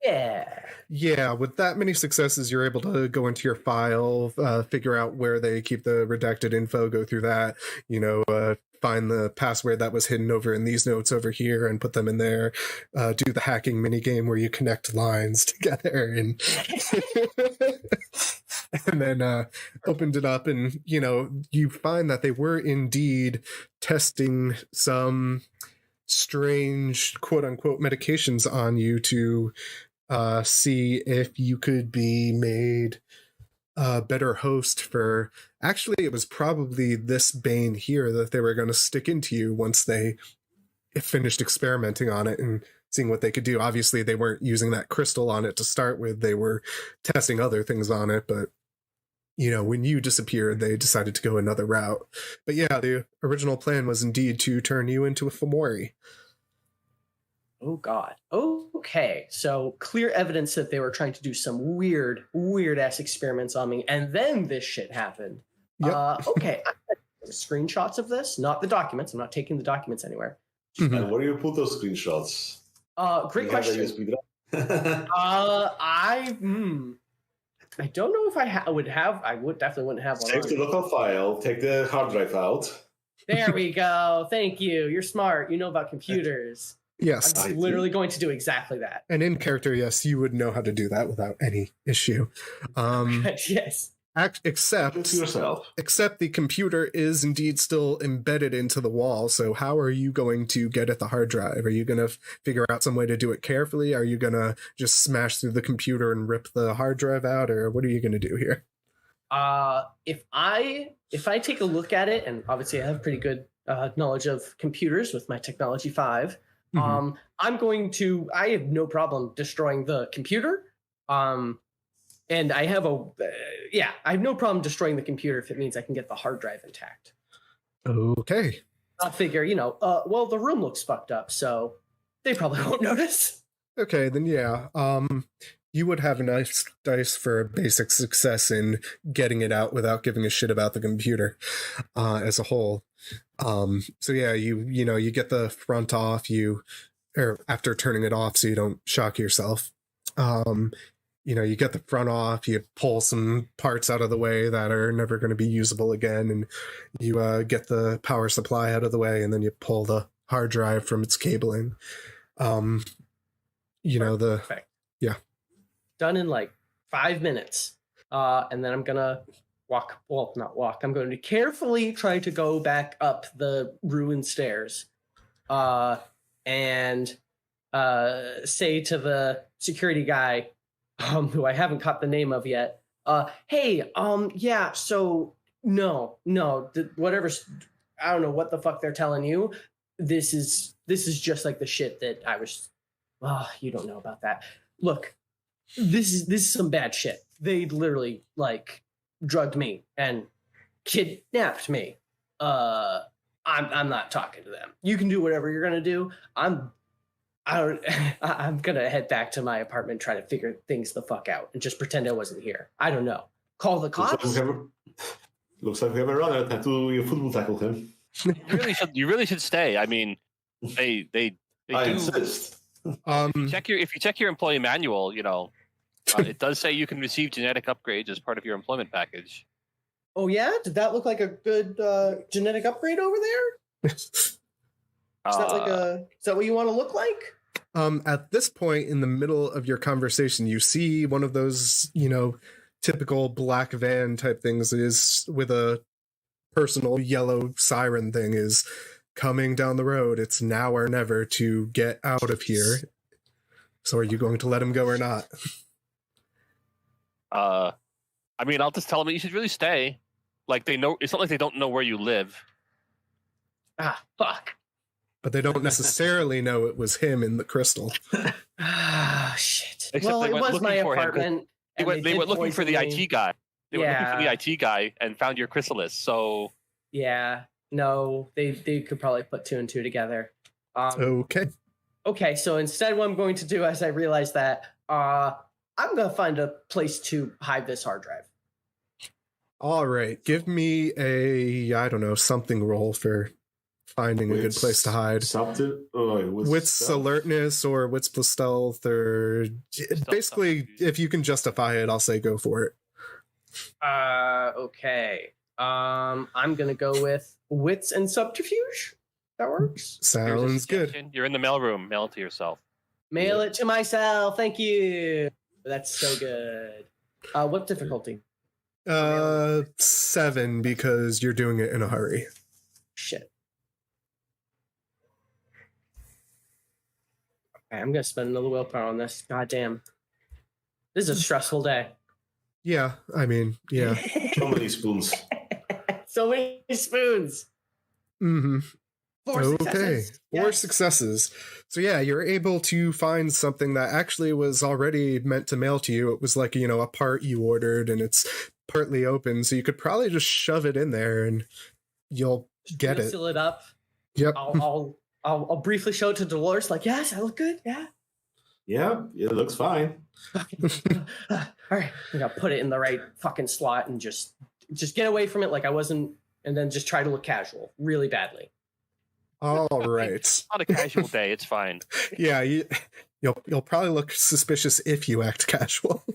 S4: Yeah.
S1: Yeah, with that many successes, you're able to go into your file, figure out where they keep the redacted info, go through that, find the password that was hidden over in these notes over here and put them in there, do the hacking minigame where you connect lines together and and then opened it up and, you find that they were indeed testing some strange quote-unquote medications on you to see if you could be made a better host for... Actually, it was probably this bane here that they were going to stick into you once they finished experimenting on it and seeing what they could do. Obviously, they weren't using that crystal on it to start with. They were testing other things on it, but when you disappeared, they decided to go another route. But yeah, the original plan was indeed to turn you into a Fomori.
S4: Oh, God. Okay. So clear evidence that they were trying to do some weird ass experiments on me. And then this shit happened.
S1: Yep.
S4: Okay. I have screenshots of this, not the documents. I'm not taking the documents anywhere.
S1: Mhm.
S3: And where do you put those screenshots?
S4: Great
S3: Do you have a
S4: question.
S3: USB drive?
S4: I don't know if I would have. I definitely wouldn't have one.
S3: Save the local file, take the hard drive out.
S4: There we go. Thank you. You're smart. You know about computers.
S1: Yes.
S4: I'm literally going to do exactly that.
S1: And in character, yes, you would know how to do that without any issue.
S4: Yes.
S1: Except the computer is indeed still embedded into the wall. So how are you going to get at the hard drive? Are you going to figure out some way to do it carefully? Are you going to just smash through the computer and rip the hard drive out? Or what are you going to do here?
S4: If I take a look at it, and obviously I have pretty good knowledge of computers with my Technology 5, I have no problem destroying the computer. And I have I have no problem destroying the computer if it means I can get the hard drive intact.
S1: Okay.
S4: I figure, well, the room looks fucked up, so they probably won't notice.
S1: Okay, then yeah. You would have a nice dice for a basic success in getting it out without giving a shit about the computer as a whole. So yeah, you get the front off, or after turning it off so you don't shock yourself. You get the front off, you pull some parts out of the way that are never going to be usable again, and you get the power supply out of the way, and then you pull the hard drive from its cabling.
S4: Perfect.
S1: Yeah.
S4: Done in like 5 minutes. And then I'm going to not walk. I'm going to carefully try to go back up the ruined stairs, and say to the security guy, who I haven't caught the name of yet, hey, yeah, so no, whatever, I don't know what the fuck they're telling you. This is just like the shit that I was. Oh, you don't know about that. Look, this is some bad shit. They literally like drugged me and kidnapped me. I'm not talking to them. You can do whatever you're gonna do. I'm gonna head back to my apartment, try to figure things the fuck out, and just pretend I wasn't here. I don't know. Call the cops.
S3: Looks like we have a runner. Have to football tackle him.
S2: You really should stay. I mean, they
S3: I
S2: do.
S3: insist.
S2: If you check your employee manual, it does say you can receive genetic upgrades as part of your employment package.
S4: Oh yeah, did that look like a good genetic upgrade over there? Is that what you want to look like?
S1: At this point in the middle of your conversation, you see one of those, typical black van type things is with a personal yellow siren thing is coming down the road. It's now or never to get out of here. So are you going to let him go or not?
S2: I mean, I'll just tell them that you should really stay. Like, they know, it's not like they don't know where you live.
S4: Ah, fuck.
S1: But they don't necessarily know it was him in the crystal.
S4: Ah, shit.
S2: Except
S4: well,
S2: they
S4: it
S2: went
S4: was my
S2: looking for him.
S4: apartment.
S2: They went looking for the IT guy. They went looking for the IT guy and found your chrysalis. So
S4: yeah, no, they could probably put two and two together.
S1: Okay.
S4: So instead, what I'm going to do, as I realize that, I'm going to find a place to hide this hard drive.
S1: All right. Give me something roll for finding a good place to hide.
S3: Something?
S1: Wits alertness or wits plus stealth, or basically, if you can justify it, I'll say go for it.
S4: Okay. I'm gonna go with wits and subterfuge. That works.
S1: Sounds good.
S2: You're in the mailroom. Mail it to yourself.
S4: Mail it to myself. Thank you. That's so good. What difficulty?
S1: 7, because you're doing it in a hurry.
S4: Shit. Okay, I'm gonna spend another willpower on this. God damn. This is a stressful day.
S1: Yeah, I mean, yeah.
S3: So many spoons.
S4: So many spoons.
S1: Mm-hmm.
S4: 4 successes.
S1: 4 successes. So yeah, you're able to find something that actually was already meant to mail to you. It was like, a part you ordered and it's partly open. So you could probably just shove it in there and you'll get it.
S4: Seal it up.
S1: Yep.
S4: I'll briefly show it to Dolores, like, yes, I look good. Yeah.
S3: Yeah, it looks fine.
S4: All right. I'm gonna put it in the right fucking slot and just get away from it like I wasn't, and then just try to look casual really badly.
S1: All right.
S2: It's not a casual day. It's fine.
S1: Yeah, you'll probably look suspicious if you act casual.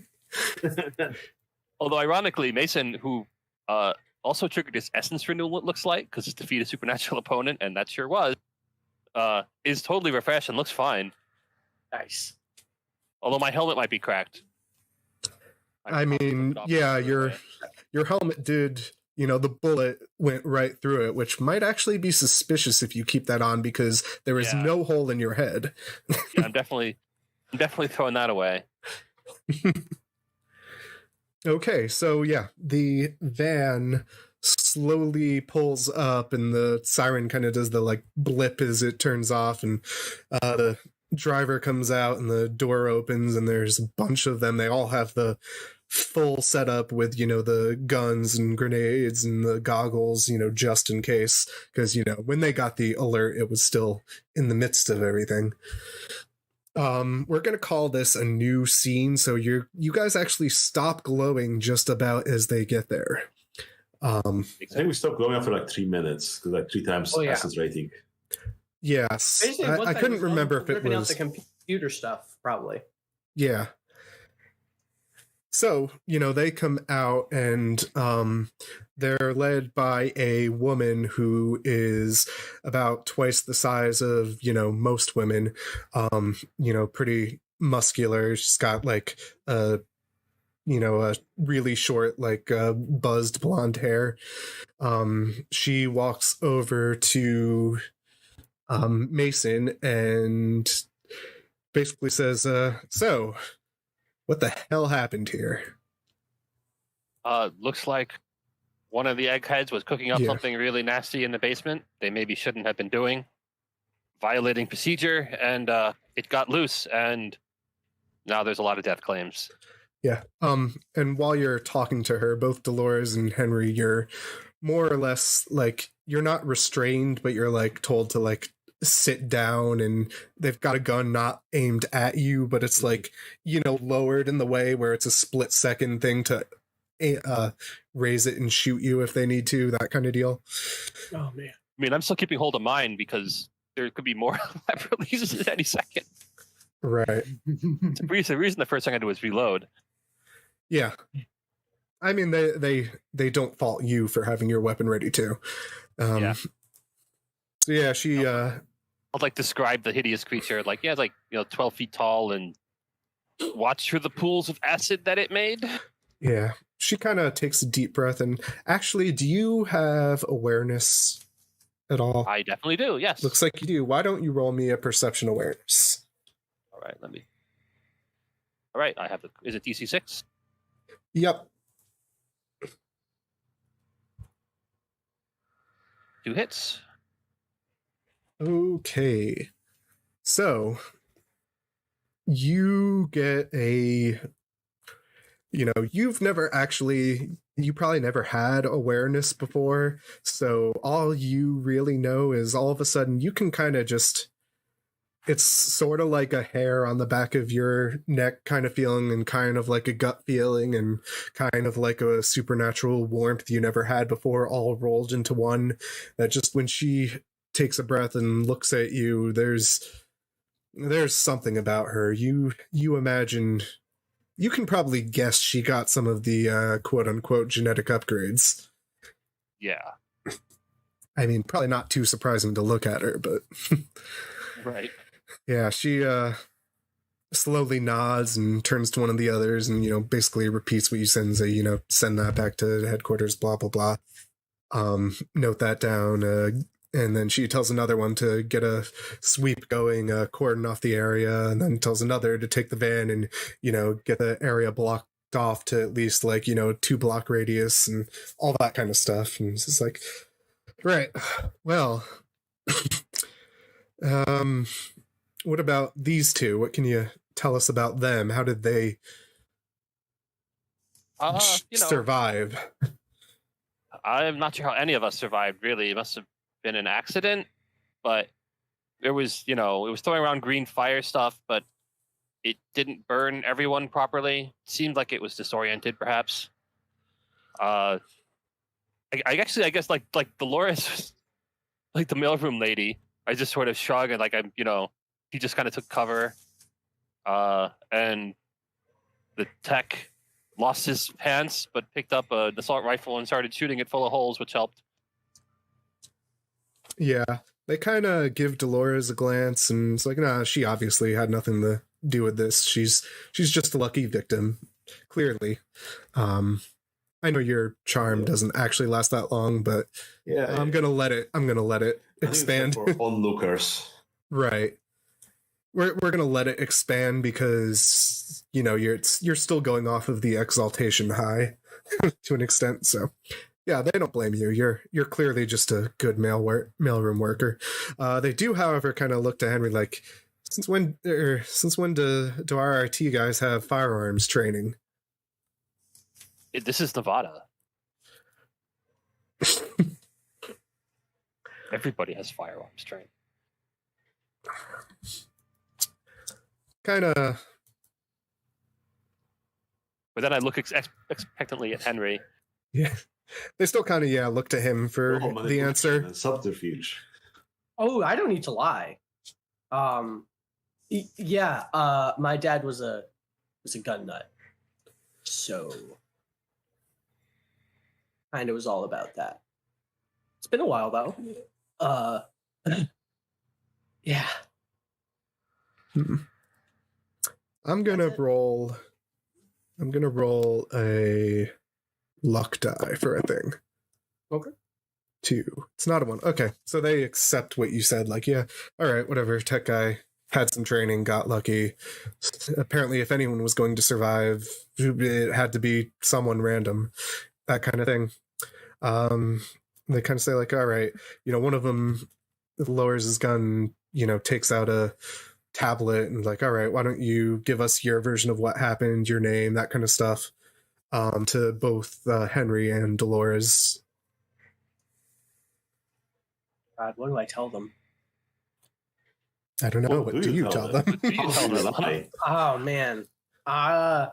S2: Although, ironically, Mason, who also triggered his essence renewal, it looks like, because it's defeat a supernatural opponent, and that sure was, is totally refreshed and looks fine.
S4: Nice.
S2: Although my helmet might be cracked.
S1: I mean, yeah, your helmet did, the bullet went right through it, which might actually be suspicious if you keep that on because there is no hole in your head.
S2: Yeah, I'm definitely throwing that away.
S1: Okay, so yeah, the van slowly pulls up and the siren kind of does the like blip as it turns off, and the driver comes out and the door opens and there's a bunch of them. They all have the full setup with, the guns and grenades and the goggles, just in case, because, when they got the alert, it was still in the midst of everything. We're going to call this a new scene. So you guys actually stop glowing just about as they get there.
S3: I think we stopped glowing after like 3 minutes, because like 3 times essence rating.
S1: Yes. I couldn't remember if it was
S4: out the computer stuff, probably.
S1: Yeah. So, they come out and they're led by a woman who is about twice the size of, most women, pretty muscular. She's got like a really short, like buzzed blonde hair. She walks over to Mason and basically says, so, what the hell happened here?
S2: Looks like one of the eggheads was cooking up
S1: Yeah.
S2: something really nasty in the basement. They maybe shouldn't have been doing, violating procedure, and it got loose, and now there's a lot of death claims.
S1: Yeah. And while you're talking to her, both Dolores and Henry, you're more or less like, you're not restrained, but you're like told to like sit down, and they've got a gun not aimed at you, but it's like, lowered in the way where it's a split second thing to raise it and shoot you if they need to, that kind of deal.
S4: Oh man.
S2: I mean, I'm still keeping hold of mine because there could be more live releases at any second.
S1: Right.
S2: The reason the first thing I did was reload.
S1: Yeah. I mean, they don't fault you for having your weapon ready too.
S2: Yeah.
S1: So yeah, she
S2: I'll like describe the hideous creature, like, yeah, it's like 12 feet tall, and watch through the pools of acid that it made.
S1: Yeah. She kind of takes a deep breath, and actually, do you have awareness at all?
S2: I definitely do, yes.
S1: Looks like you do. Why don't you roll me a perception awareness?
S2: All right, I have is it DC 6?
S1: Yep.
S2: 2 hits.
S1: Okay. So you get you probably never had awareness before. So all you really know is all of a sudden you can kind of just, it's sort of like a hair on the back of your neck kind of feeling, and kind of like a gut feeling, and kind of like a supernatural warmth you never had before, all rolled into one. That just when she takes a breath and looks at you, there's something about her. You imagine, you can probably guess she got some of the quote unquote genetic upgrades.
S2: Yeah.
S1: I mean, probably not too surprising to look at her, but
S2: Right.
S1: Yeah, she slowly nods and turns to one of the others and, basically repeats what you said and say, send that back to headquarters, blah, blah, blah. Note that down. And then she tells another one to get a sweep going, cordon off the area, and then tells another to take the van and, get the area blocked off to at least 2 block radius and all that kind of stuff. And it's just like, right, well, what about these two? What can you tell us about them? How did they survive?
S2: I'm not sure how any of us survived, really. It must have been an accident, but it was throwing around green fire stuff, but it didn't burn everyone properly. It seemed like it was disoriented, perhaps. I guess like Dolores, like the mailroom lady, I just sort of shrug and he just kind of took cover, and the tech lost his pants but picked up an assault rifle and started shooting it full of holes, which helped.
S1: Yeah, they kind of give Dolores a glance, and it's like, nah, she obviously had nothing to do with this. She's just a lucky victim, clearly. I know your charm doesn't actually last that long, but
S3: Yeah,
S1: I'm gonna let it expand.
S3: For onlookers.
S1: Right. We're gonna let it expand because you're still going off of the exaltation high to an extent. So yeah, they don't blame you. You're clearly just a good mailroom worker. They do, however, kind of look to Henry like, since when do our RT guys have firearms training?
S2: This is Nevada. Everybody has firearms training.
S1: Kind of.
S2: But then I look expectantly at Henry.
S1: Yeah. They still kind of, look to him for the answer.
S3: And subterfuge.
S4: Oh, I don't need to lie. My dad was a gun nut. So kind of was all about that. It's been a while though. Yeah.
S1: I'm gonna roll I'm gonna roll a luck die for a thing.
S4: Okay.
S1: 2. It's not a 1. Okay, so they accept what you said. Like, yeah, all right, whatever. Tech guy had some training, got lucky. Apparently, if anyone was going to survive, it had to be someone random. That kind of thing. They kind of say like, all right, one of them lowers his gun, takes out a tablet and like, all right, why don't you give us your version of what happened, your name, that kind of stuff, to both Henry and Dolores.
S4: God, what do I tell them?
S1: I don't know. What do you tell them?
S2: What do you tell them?
S3: Lie.
S4: Oh man. I'm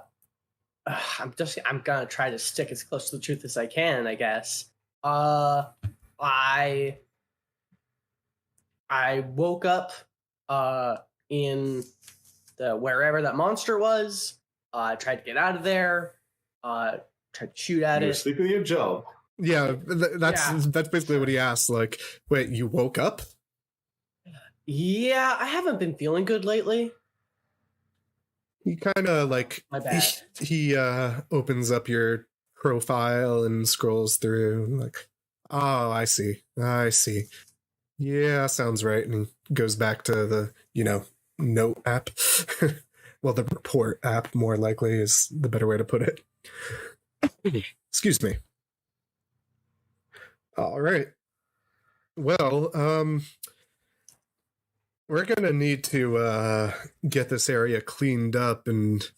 S4: gonna try to stick as close to the truth as I can, I guess. I woke up in the wherever that monster was. I tried to get out of there. Tried to shoot at
S3: You're
S4: it.
S3: sleeping in your job.
S1: Yeah, that's basically what he asked. Like, wait, you woke up?
S4: Yeah, I haven't been feeling good lately.
S1: He kind of like
S4: My bad.
S1: he opens up your profile and scrolls through like, oh, I see. Yeah, sounds right. And he goes back to the, note app. Well, the report app, more likely, is the better way to put it. Excuse me. All right. Well, we're going to need to get this area cleaned up, and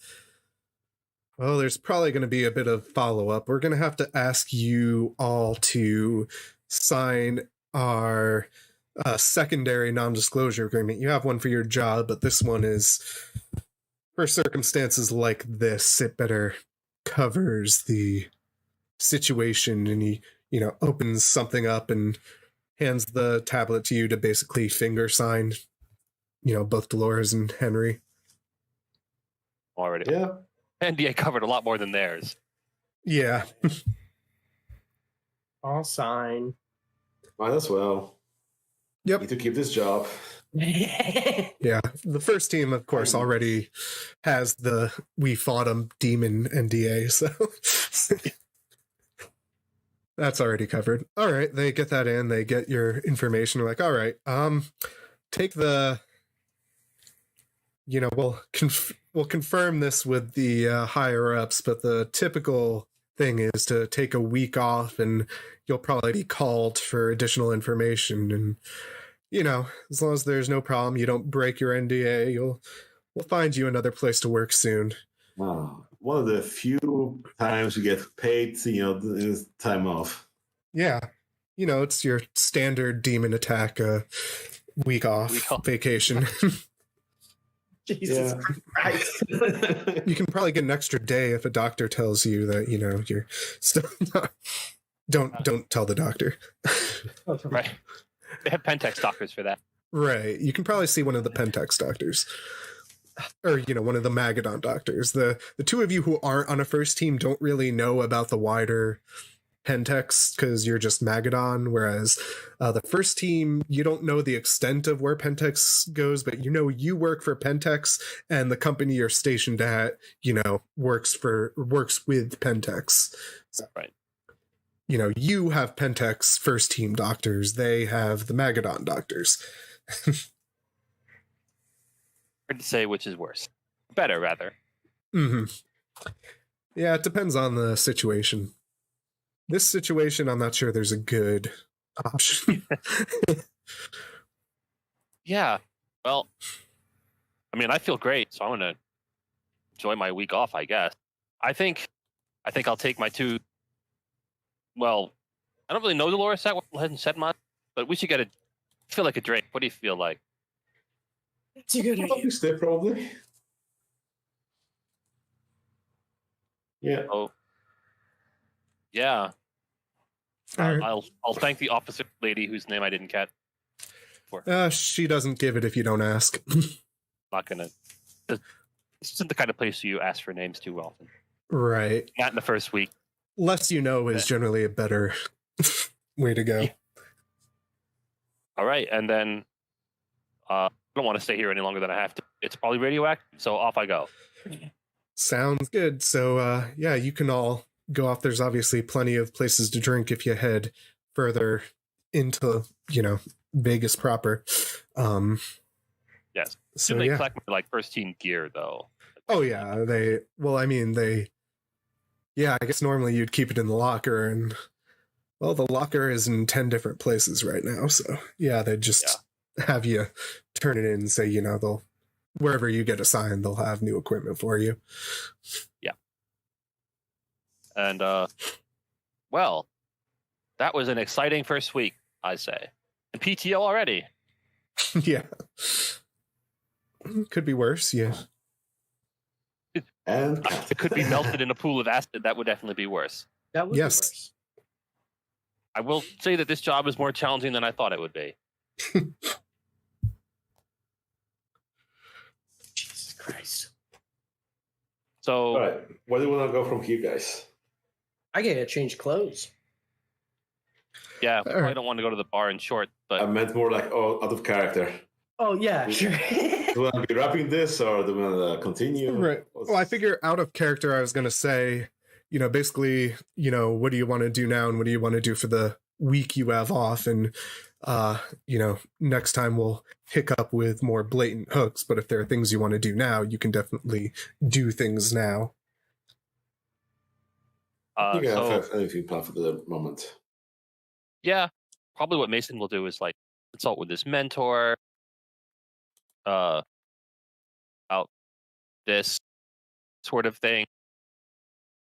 S1: well, there's probably going to be a bit of follow-up. We're going to have to ask you all to sign our secondary non-disclosure agreement. You have one for your job, but this one is for circumstances like this. It better covers the situation. And he, opens something up and hands the tablet to you to basically finger sign, both Dolores and Henry.
S2: Already.
S3: Yeah.
S2: NDA covered a lot more than theirs.
S1: Yeah.
S4: I'll sign.
S3: Might as well.
S1: Yep.
S3: Need to keep this job.
S1: Yeah. The first team, of course, already has the We Fought 'em Demon NDA, so that's already covered. All right, they get that in, they get your information. They're like, all right, take the, we'll confirm this with the higher ups, but the typical thing is to take a week off, and you'll probably be called for additional information. And as long as there's no problem, you don't break your NDA, we'll find you another place to work soon.
S3: One of the few times you get paid, is time off.
S1: Yeah. It's your standard demon attack week off vacation.
S4: Jesus Christ.
S1: You can probably get an extra day if a doctor tells you that, you're still not. Don't tell the doctor.
S2: Right. They have Pentex doctors for that.
S1: Right. You can probably see one of the Pentex doctors. Or, one of the Magadon doctors. The two of you who aren't on a first team don't really know about the wider Pentex because you're just Magadon, whereas the first team, you don't know the extent of where Pentex goes, but you work for Pentex, and the company you're stationed at, works with Pentex. So,
S2: right.
S1: You have Pentex first team doctors, they have the Magadon doctors.
S2: Hard to say which is worse. Better, rather.
S1: Mm-hmm. Yeah, it depends on the situation. This situation, I'm not sure there's a good option.
S2: Yeah. Well, I feel great, so I'm going to enjoy my week off, I guess. I think I'll take my two... Well, I don't really know Dolores that well, hasn't said much, but we should get feel like a drink. What do you feel like?
S4: It's a good idea.
S3: Obviously, probably. Yeah.
S2: Oh, yeah.
S1: All right.
S2: I'll thank the officer lady whose name I didn't catch.
S1: She doesn't give it if you don't ask.
S2: Not gonna. This isn't the kind of place you ask for names too often.
S1: Right.
S2: Not in the first week.
S1: Less you know is generally a better way to go.
S2: Yeah. All right, and then I don't want to stay here any longer than I have to. It's probably radioactive, so off I go.
S1: Sounds good. So, yeah, you can all go off. There's obviously plenty of places to drink if you head further into, Vegas proper.
S2: Yes.
S1: So
S2: Should they
S1: yeah.
S2: collect my, like, first team gear though?
S1: Oh yeah, yeah, I guess normally you'd keep it in the locker, and well, the locker is in 10 different places right now, so yeah, they'd just have you turn it in and say, they'll wherever you get assigned, they'll have new equipment for you.
S2: Yeah. And well, that was an exciting first week, I say. And PTO already.
S1: Yeah. Could be worse, yeah.
S3: And
S2: If it could be melted in a pool of acid, that would definitely be worse.
S4: That would
S1: Yes.
S4: be worse.
S2: I will say that this job is more challenging than I thought it would be.
S4: Jesus Christ.
S2: So,
S3: all right, where do we want to go from here, guys?
S4: I gotta change clothes.
S2: yeah,
S1: All
S2: I
S1: right.
S2: don't want to go to the bar in short, but
S3: I meant more like out of character.
S4: Oh yeah, sure.
S3: Do we want to be wrapping this, or do we want to continue?
S1: Right. Well, I figure out of character, I was going to say, basically, what do you want to do now and what do you want to do for the week you have off? And, next time we'll pick up with more blatant hooks. But if there are things you want to do now, you can definitely do things now.
S3: You can
S2: so
S3: have anything planned for the moment.
S2: yeah, probably what Mason will do is like consult with his mentor, out this sort of thing.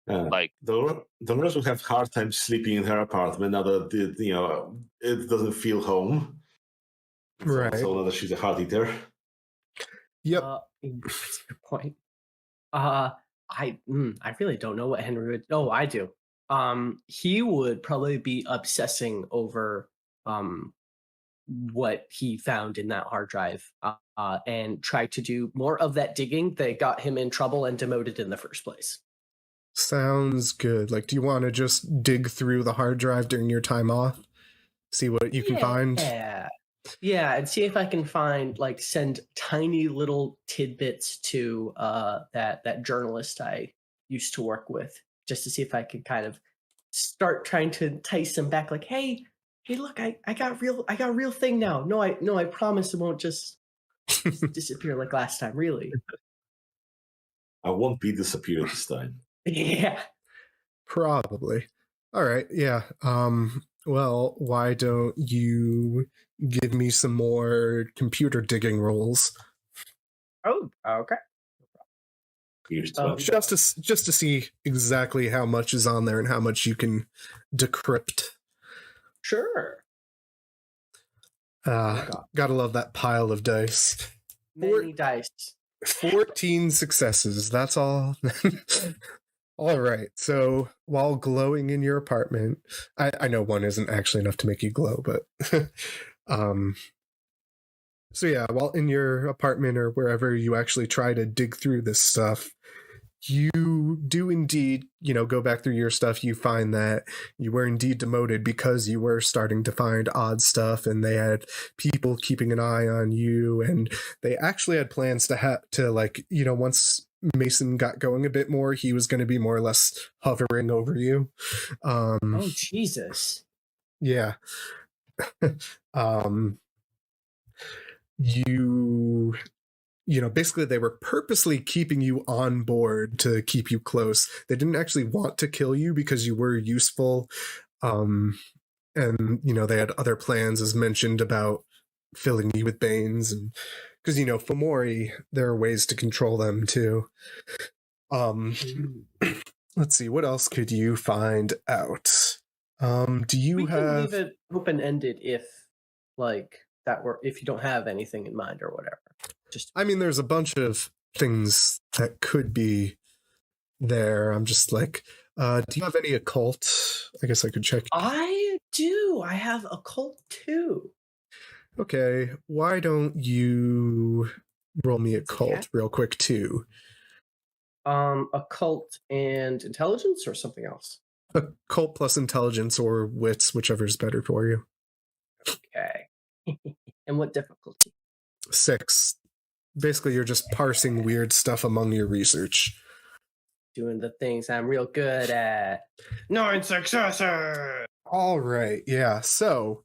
S2: Like,
S3: Dolores will have hard time sleeping in her apartment now that it doesn't feel home.
S1: Right.
S3: So now that she's a hard eater.
S1: Yep.
S4: That's a good point. I really don't know what Henry would. Oh, I do. He would probably be obsessing over what he found in that hard drive, and try to do more of that digging that got him in trouble and demoted in the first place.
S1: Sounds good. Like, do you want to just dig through the hard drive during your time off? See what you can find?
S4: Yeah, and see if I can find, like, send tiny little tidbits to that journalist I used to work with, just to see if I could kind of start trying to entice him back. Like, hey, look, I got real thing now. No, I promise it won't just disappear like last time. Really.
S3: I won't be disappeared this time.
S4: Yeah.
S1: Probably. All right. Yeah. Well, why don't you give me some more computer digging rolls?
S4: Oh, okay.
S3: Here's
S4: Oh,
S3: to
S1: Just to see exactly how much is on there and how much you can decrypt.
S4: Sure.
S1: Gotta love that pile of dice.
S4: Many dice.
S1: 14 successes. That's all. All right. So while glowing in your apartment, I know one isn't actually enough to make you glow, but so yeah, while in your apartment or wherever you actually try to dig through this stuff, you do indeed, go back through your stuff. You find that you were indeed demoted because you were starting to find odd stuff, and they had people keeping an eye on you, and they actually had plans to like, once Mason got going a bit more, he was going to be more or less hovering over you.
S4: Oh, Jesus.
S1: Yeah. Basically they were purposely keeping you on board to keep you close. They didn't actually want to kill you because you were useful. And, they had other plans, as mentioned, about filling you with Banes. And because, Fomori, there are ways to control them too. Let's see, what else could you find out? Do you
S4: We can
S1: have...
S4: leave it open-ended if you don't have anything in mind or whatever.
S1: There's a bunch of things that could be there. I'm just like, do you have any occult? I guess I could check.
S4: I do. I have occult too.
S1: Okay, why don't you roll me occult real quick too?
S4: Occult and intelligence or something else?
S1: Occult plus intelligence or wits, whichever is better for you.
S4: Okay. And what difficulty?
S1: 6. Basically, you're just parsing weird stuff among your research.
S4: doing the things I'm real good at. 9 successes.
S1: All right, yeah. So,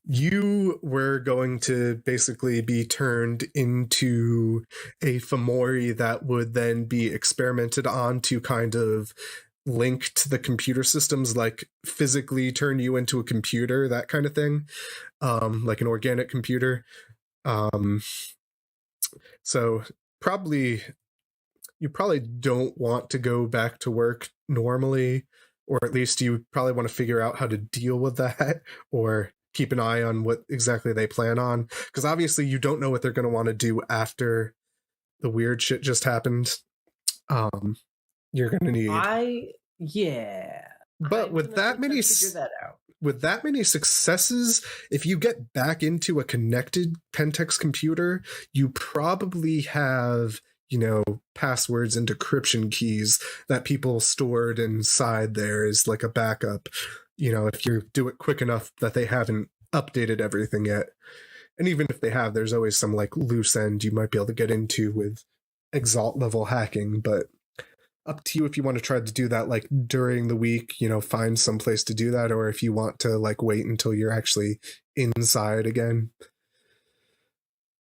S1: you were going to basically be turned into a Fomori that would then be experimented on to kind of link to the computer systems, like physically turn you into a computer, that kind of thing, like an organic computer. So you probably don't want to go back to work normally, or at least you probably want to figure out how to deal with that, or keep an eye on what exactly they plan on, because obviously you don't know what they're going to want to do after the weird shit just happened. You're going to need but with that many
S4: figure that out.
S1: With that many successes, if you get back into a connected Pentex computer, you probably have, passwords and decryption keys that people stored inside there as like a backup, if you do it quick enough that they haven't updated everything yet. And even if they have, there's always some like loose end you might be able to get into with Exalt level hacking, but up to you if you want to try to do that like during the week, find some place to do that, or if you want to like wait until you're actually inside again.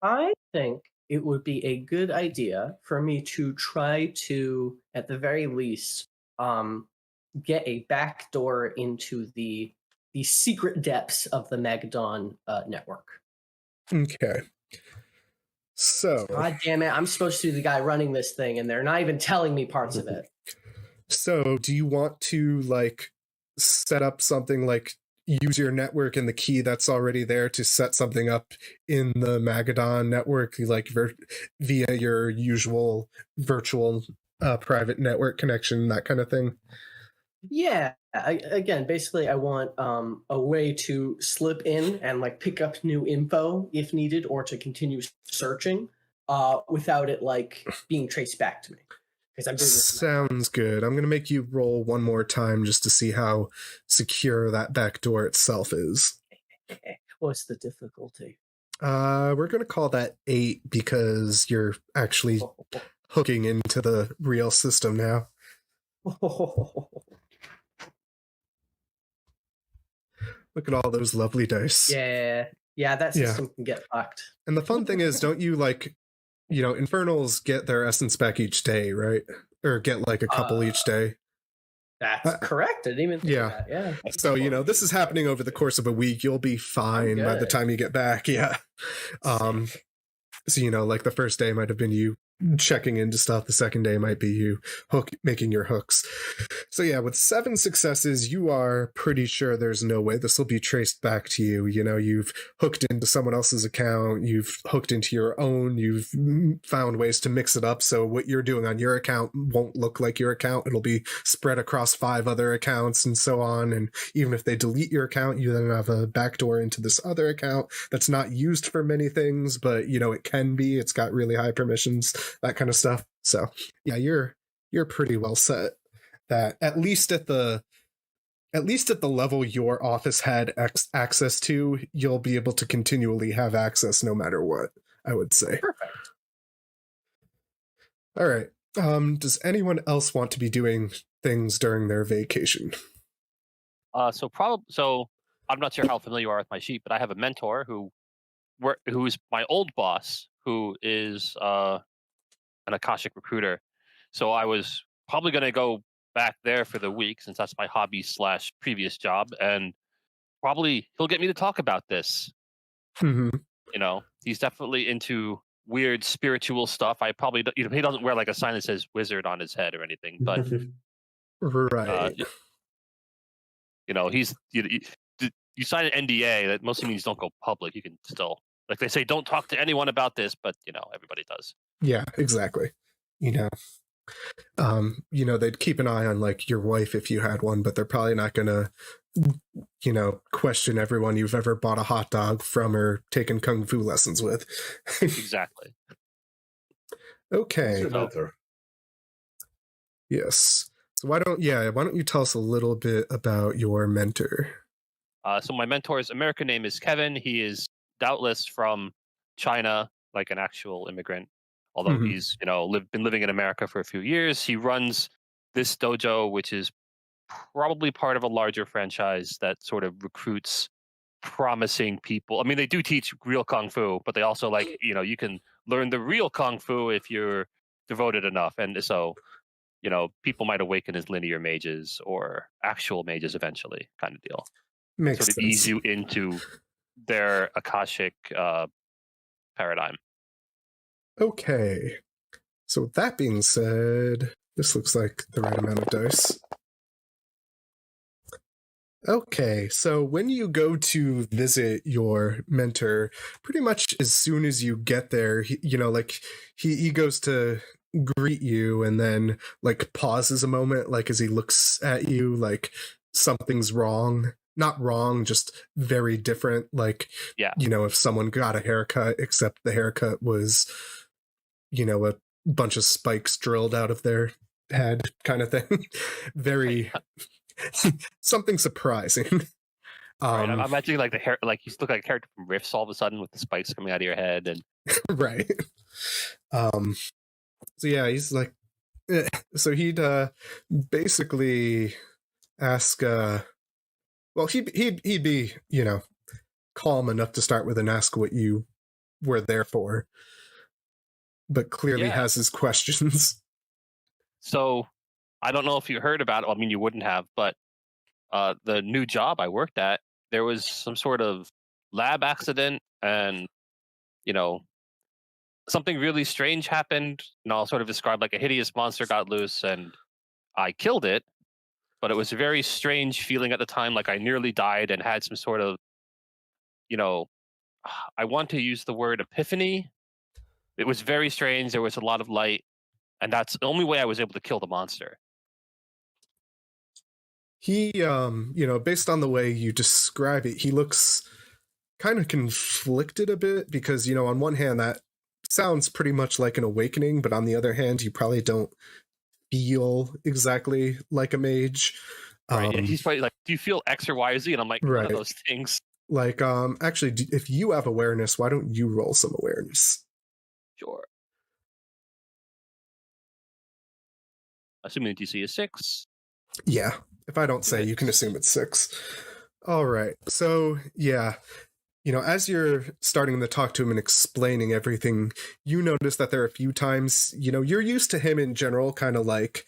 S4: I think it would be a good idea for me to try to, at the very least, get a backdoor into the secret depths of the Magadon network.
S1: Okay. So,
S4: God damn it, I'm supposed to be the guy running this thing, and they're not even telling me parts of it.
S1: So, do you want to, like, set up something, like, use your network and the key that's already there to set something up in the Magadon network, like, via your usual virtual private network connection, that kind of thing?
S4: Yeah. Again, basically, I want a way to slip in and like pick up new info if needed, or to continue searching without it like being traced back to me. Because I'm doing this.
S1: Sounds good. I'm going to make you roll one more time just to see how secure that back door itself is.
S4: What's the difficulty?
S1: We're going to call that 8 because you're actually hooking into the real system now. Look at all those lovely dice.
S4: Yeah, that system can get fucked.
S1: And the fun thing is, don't you like, Infernals get their essence back each day, right? Or get like a couple each day.
S4: That's correct. I didn't even think of that. Yeah.
S1: So, this is happening over the course of a week. You'll be fine by the time you get back. Yeah. So, like the first day might have been you checking into stuff. The second day might be you making your hooks. So yeah, with 7 successes, you are pretty sure there's no way this will be traced back to you. You've hooked into someone else's account, you've hooked into your own, you've found ways to mix it up so what you're doing on your account won't look like your account. It'll be spread across 5 other accounts and so on. And even if they delete your account, you then have a backdoor into this other account that's not used for many things, but it can be. It's got really high permissions, that kind of stuff. So yeah, you're pretty well set. That at least at the level your office had access to, you'll be able to continually have access no matter what, I would say.
S4: Perfect.
S1: All right. Does anyone else want to be doing things during their vacation?
S2: So I'm not sure how familiar you are with my sheet, but I have a mentor who's my old boss, who is an Akashic recruiter. So I was probably going to go back there for the week, since that's my hobby / previous job, and probably he'll get me to talk about this.
S1: Mm-hmm.
S2: He's definitely into weird spiritual stuff. I probably he doesn't wear like a sign that says wizard on his head or anything, but
S1: right.
S2: He's you sign an NDA that mostly means don't go public. You can still, like they say, don't talk to anyone about this, but everybody does.
S1: Yeah, exactly. They'd keep an eye on like your wife if you had one, but they're probably not gonna question everyone you've ever bought a hot dog from or taken kung fu lessons with.
S2: Exactly.
S1: Okay. Yes. So why don't you tell us a little bit about your mentor?
S2: So my mentor's American name is Kevin. He is doubtless from China, like an actual immigrant. Although
S1: Mhm.
S2: he's been living in America for a few years, he runs this dojo, which is probably part of a larger franchise that sort of recruits promising people. I mean, they do teach real kung fu, but they also you can learn the real kung fu if you're devoted enough. And so, people might awaken as linear mages or actual mages eventually, kind of deal. And
S1: Makes
S2: sort of ease
S1: sense.
S2: you into their Akashic paradigm.
S1: Okay. So with that being said, this looks like the right amount of dice. Okay, so when you go to visit your mentor, pretty much as soon as you get there, he goes to greet you and then like pauses a moment, like as he looks at you, like something's wrong. Not wrong, just very different. Like,
S2: Yeah.
S1: if someone got a haircut, except the haircut was, a bunch of spikes drilled out of their head kind of thing. Very something surprising.
S2: Right. I'm imagining like the hair, like you look like a character from Riffs all of a sudden with the spikes coming out of your head, and
S1: Right. So yeah, he's like, so he'd basically ask. Well, he'd be calm enough to start with and ask what you were there for, but clearly
S2: yeah.
S1: has his questions.
S2: So I don't know if you heard about it. I mean, you wouldn't have, but the new job I worked at, there was some sort of lab accident, and something really strange happened. I'll sort of describe like a hideous monster got loose, and I killed it. But it was a very strange feeling at the time, like I nearly died and had some sort of, you know, I want to use the word epiphany. It was very strange. There was a lot of light, and that's the only way I was able to kill the monster.
S1: He, based on the way you describe it, he looks kind of conflicted a bit because, on one hand, that sounds pretty much like an awakening, but on the other hand, you probably don't feel exactly like a mage.
S2: Right. He's probably like, do you feel X or Y or Z? And I'm like, none of
S1: Right.
S2: those things.
S1: Like, actually, if you have awareness, why don't you roll some awareness?
S2: Sure. Assuming the DC is 6.
S1: Yeah. If I don't say, you can assume it's 6. All right. So, yeah. As you're starting to talk to him and explaining everything, you notice that there are a few times, you're used to him in general, kind of like,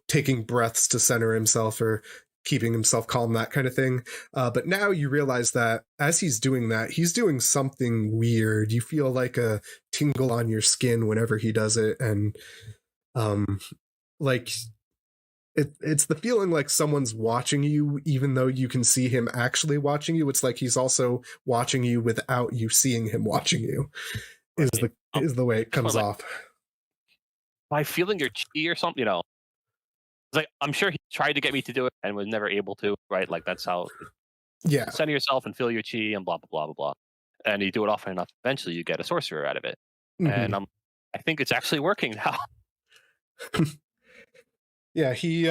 S1: taking breaths to center himself or keeping himself calm, that kind of thing. But now you realize that as he's doing that, he's doing something weird. You feel like a tingle on your skin whenever he does it. And, like, it's the feeling like someone's watching you, even though you can see him actually watching you. It's like he's also watching you without you seeing him watching you. Is
S2: Right.
S1: is the way it comes
S2: like,
S1: off.
S2: By feeling your chi or something, it's like I'm sure he tried to get me to do it and was never able to. Right? Like that's how.
S1: Yeah.
S2: Center yourself and feel your chi and blah blah blah blah blah. And you do it often enough, eventually you get a sorcerer out of it.
S1: Mm-hmm.
S2: And I think it's actually working now.
S1: Yeah, he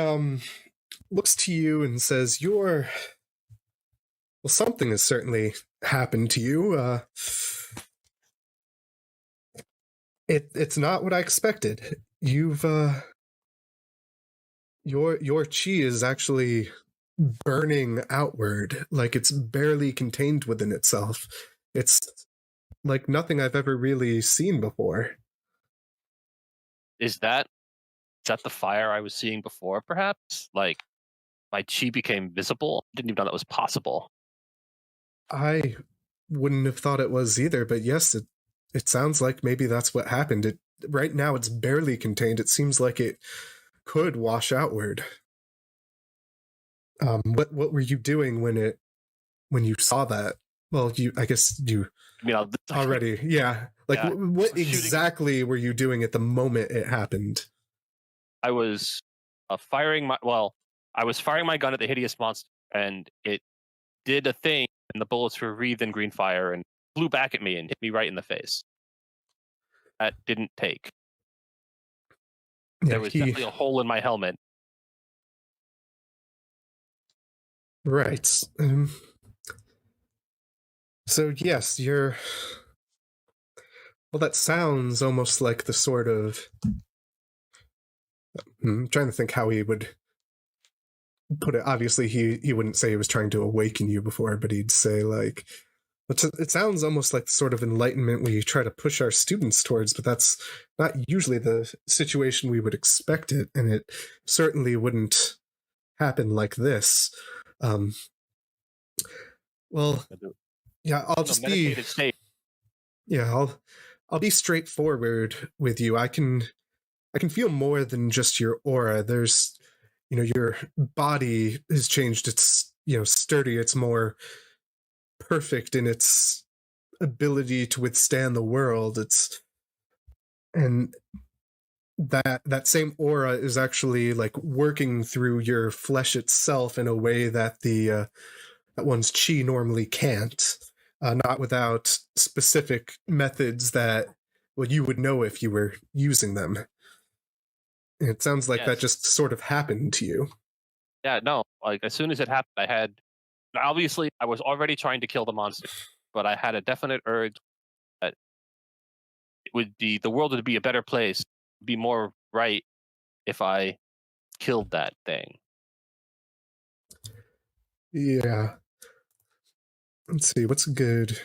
S1: looks to you and says, well, something has certainly happened to you. It's not what I expected. You've your chi is actually burning outward, like it's barely contained within itself. It's like nothing I've ever really seen before.
S2: Is that the fire I was seeing before, perhaps? Like my chi became visible? Didn't even know that was possible.
S1: I wouldn't have thought it was either, but yes, it sounds like maybe that's what happened. Right now it's barely contained. It seems like it could wash outward. What were you doing when you saw that? Well, I guess you already, yeah. Like,
S2: yeah,
S1: what exactly were you doing at the moment it happened?
S2: I was firing my gun at the hideous monster, and it did a thing, and the bullets were wreathed in green fire and flew back at me and hit me right in the face. That didn't take.
S1: Yeah,
S2: there was definitely a hole in my helmet.
S1: Right. So yes, Well, that sounds almost like the sort of... I'm trying to think how he would put it. Obviously, he wouldn't say he was trying to awaken you before, but he'd say, like... It sounds almost like the sort of enlightenment we try to push our students towards, but that's not usually the situation we would expect it, and it certainly wouldn't happen like this. Well, yeah, I'll just be...
S2: meditative state.
S1: Yeah, I'll be straightforward with you. I can feel more than just your aura. There's, your body has changed. It's, sturdy. It's more perfect in its ability to withstand the world. And that same aura is actually like working through your flesh itself in a way that that one's chi normally can't. Not without specific methods that, well, you would know if you were using them. And it sounds like that just sort of happened to you.
S2: Yeah, no. Like, as soon as it happened, obviously, I was already trying to kill the monster, but I had a definite urge that the world would be a better place, be more right if I killed that thing.
S1: Yeah. Let's see, what's good?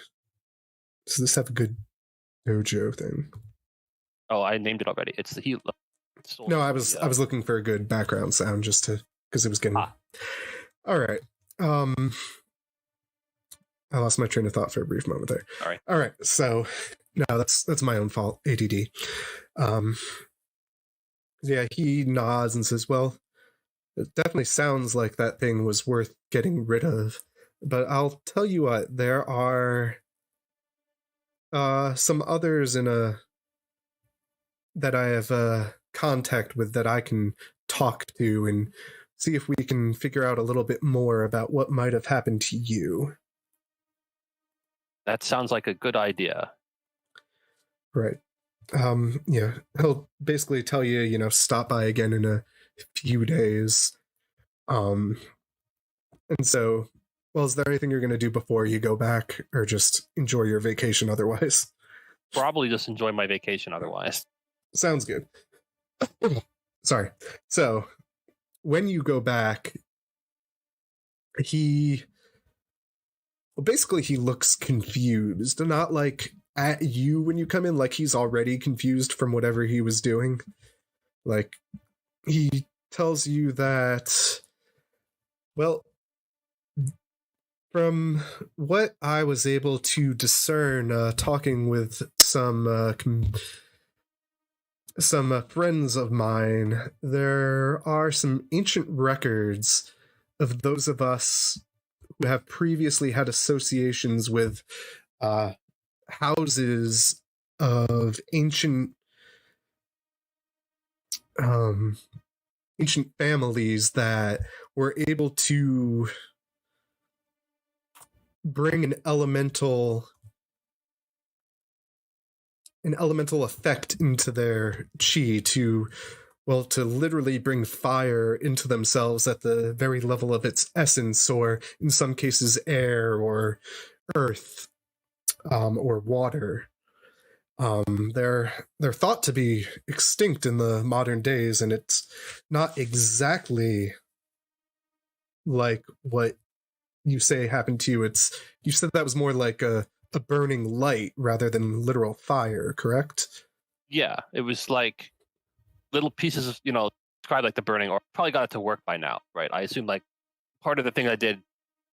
S1: Does this have a good dojo thing?
S2: Oh, I named it already. It's the heat.
S1: No, I was looking for a good background sound just because it was getting... All right. I lost my train of thought for a brief moment there. All right. So, no, that's my own fault. ADD. Yeah, he nods and says, "Well, it definitely sounds like that thing was worth getting rid of. But I'll tell you what, there are some others that I have contact with that I can talk to and see if we can figure out a little bit more about what might have happened to you."
S2: That sounds like a good idea.
S1: Right. Yeah, he'll basically tell you, stop by again in a few days. And so, well, is there anything you're going to do before you go back, or just enjoy your vacation otherwise?
S2: Probably just enjoy my vacation otherwise.
S1: Sounds good. Sorry. So, when you go back, he looks confused. Not like at you when you come in, like he's already confused from whatever he was doing. Like, he tells you that, well, from what I was able to discern, talking with some friends of mine, there are some ancient records of those of us who have previously had associations with houses of ancient families that were able to bring an elemental effect into their chi to literally bring fire into themselves at the very level of its essence, or in some cases air or earth, or water. They're thought to be extinct in the modern days, and it's not exactly like what you say happened to you. You said that was more like a burning light rather than literal fire, correct?
S2: Yeah, it was like little pieces of, described like the burning, or probably got it to work by now, right? I assume like part of the thing I did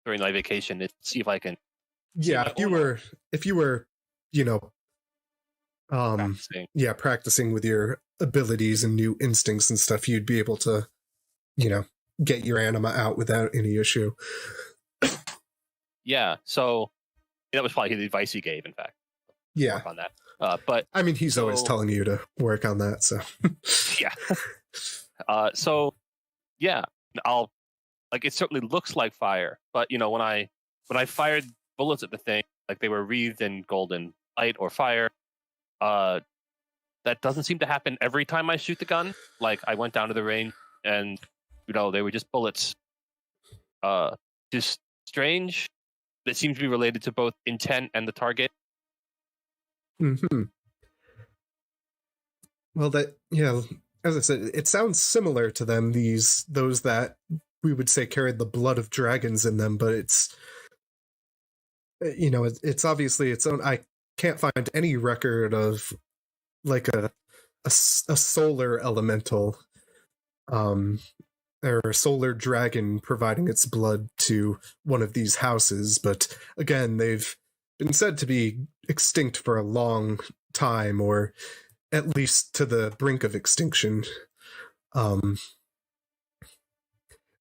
S2: during my vacation is see if I can.
S1: Yeah, if you were, practicing with your abilities and new instincts and stuff, you'd be able to, get your anima out without any issue.
S2: Yeah, so that was probably the advice he gave, in fact.
S1: Yeah.
S2: Work on that. But
S1: I mean, he's always telling you to work on that, so.
S2: Yeah. So, yeah, it certainly looks like fire, but, when I fired bullets at the thing, like they were wreathed in golden light or fire, that doesn't seem to happen every time I shoot the gun. Like, I went down to the range and, they were just bullets. Just strange. That seems to be related to both intent and the target.
S1: Mm-hmm. Well, that, as I said, it sounds similar to them, those that we would say carried the blood of dragons in them, but it's, it's obviously its own. I can't find any record of like a solar elemental, or a solar dragon providing its blood to one of these houses, but again, they've been said to be extinct for a long time, or at least to the brink of extinction.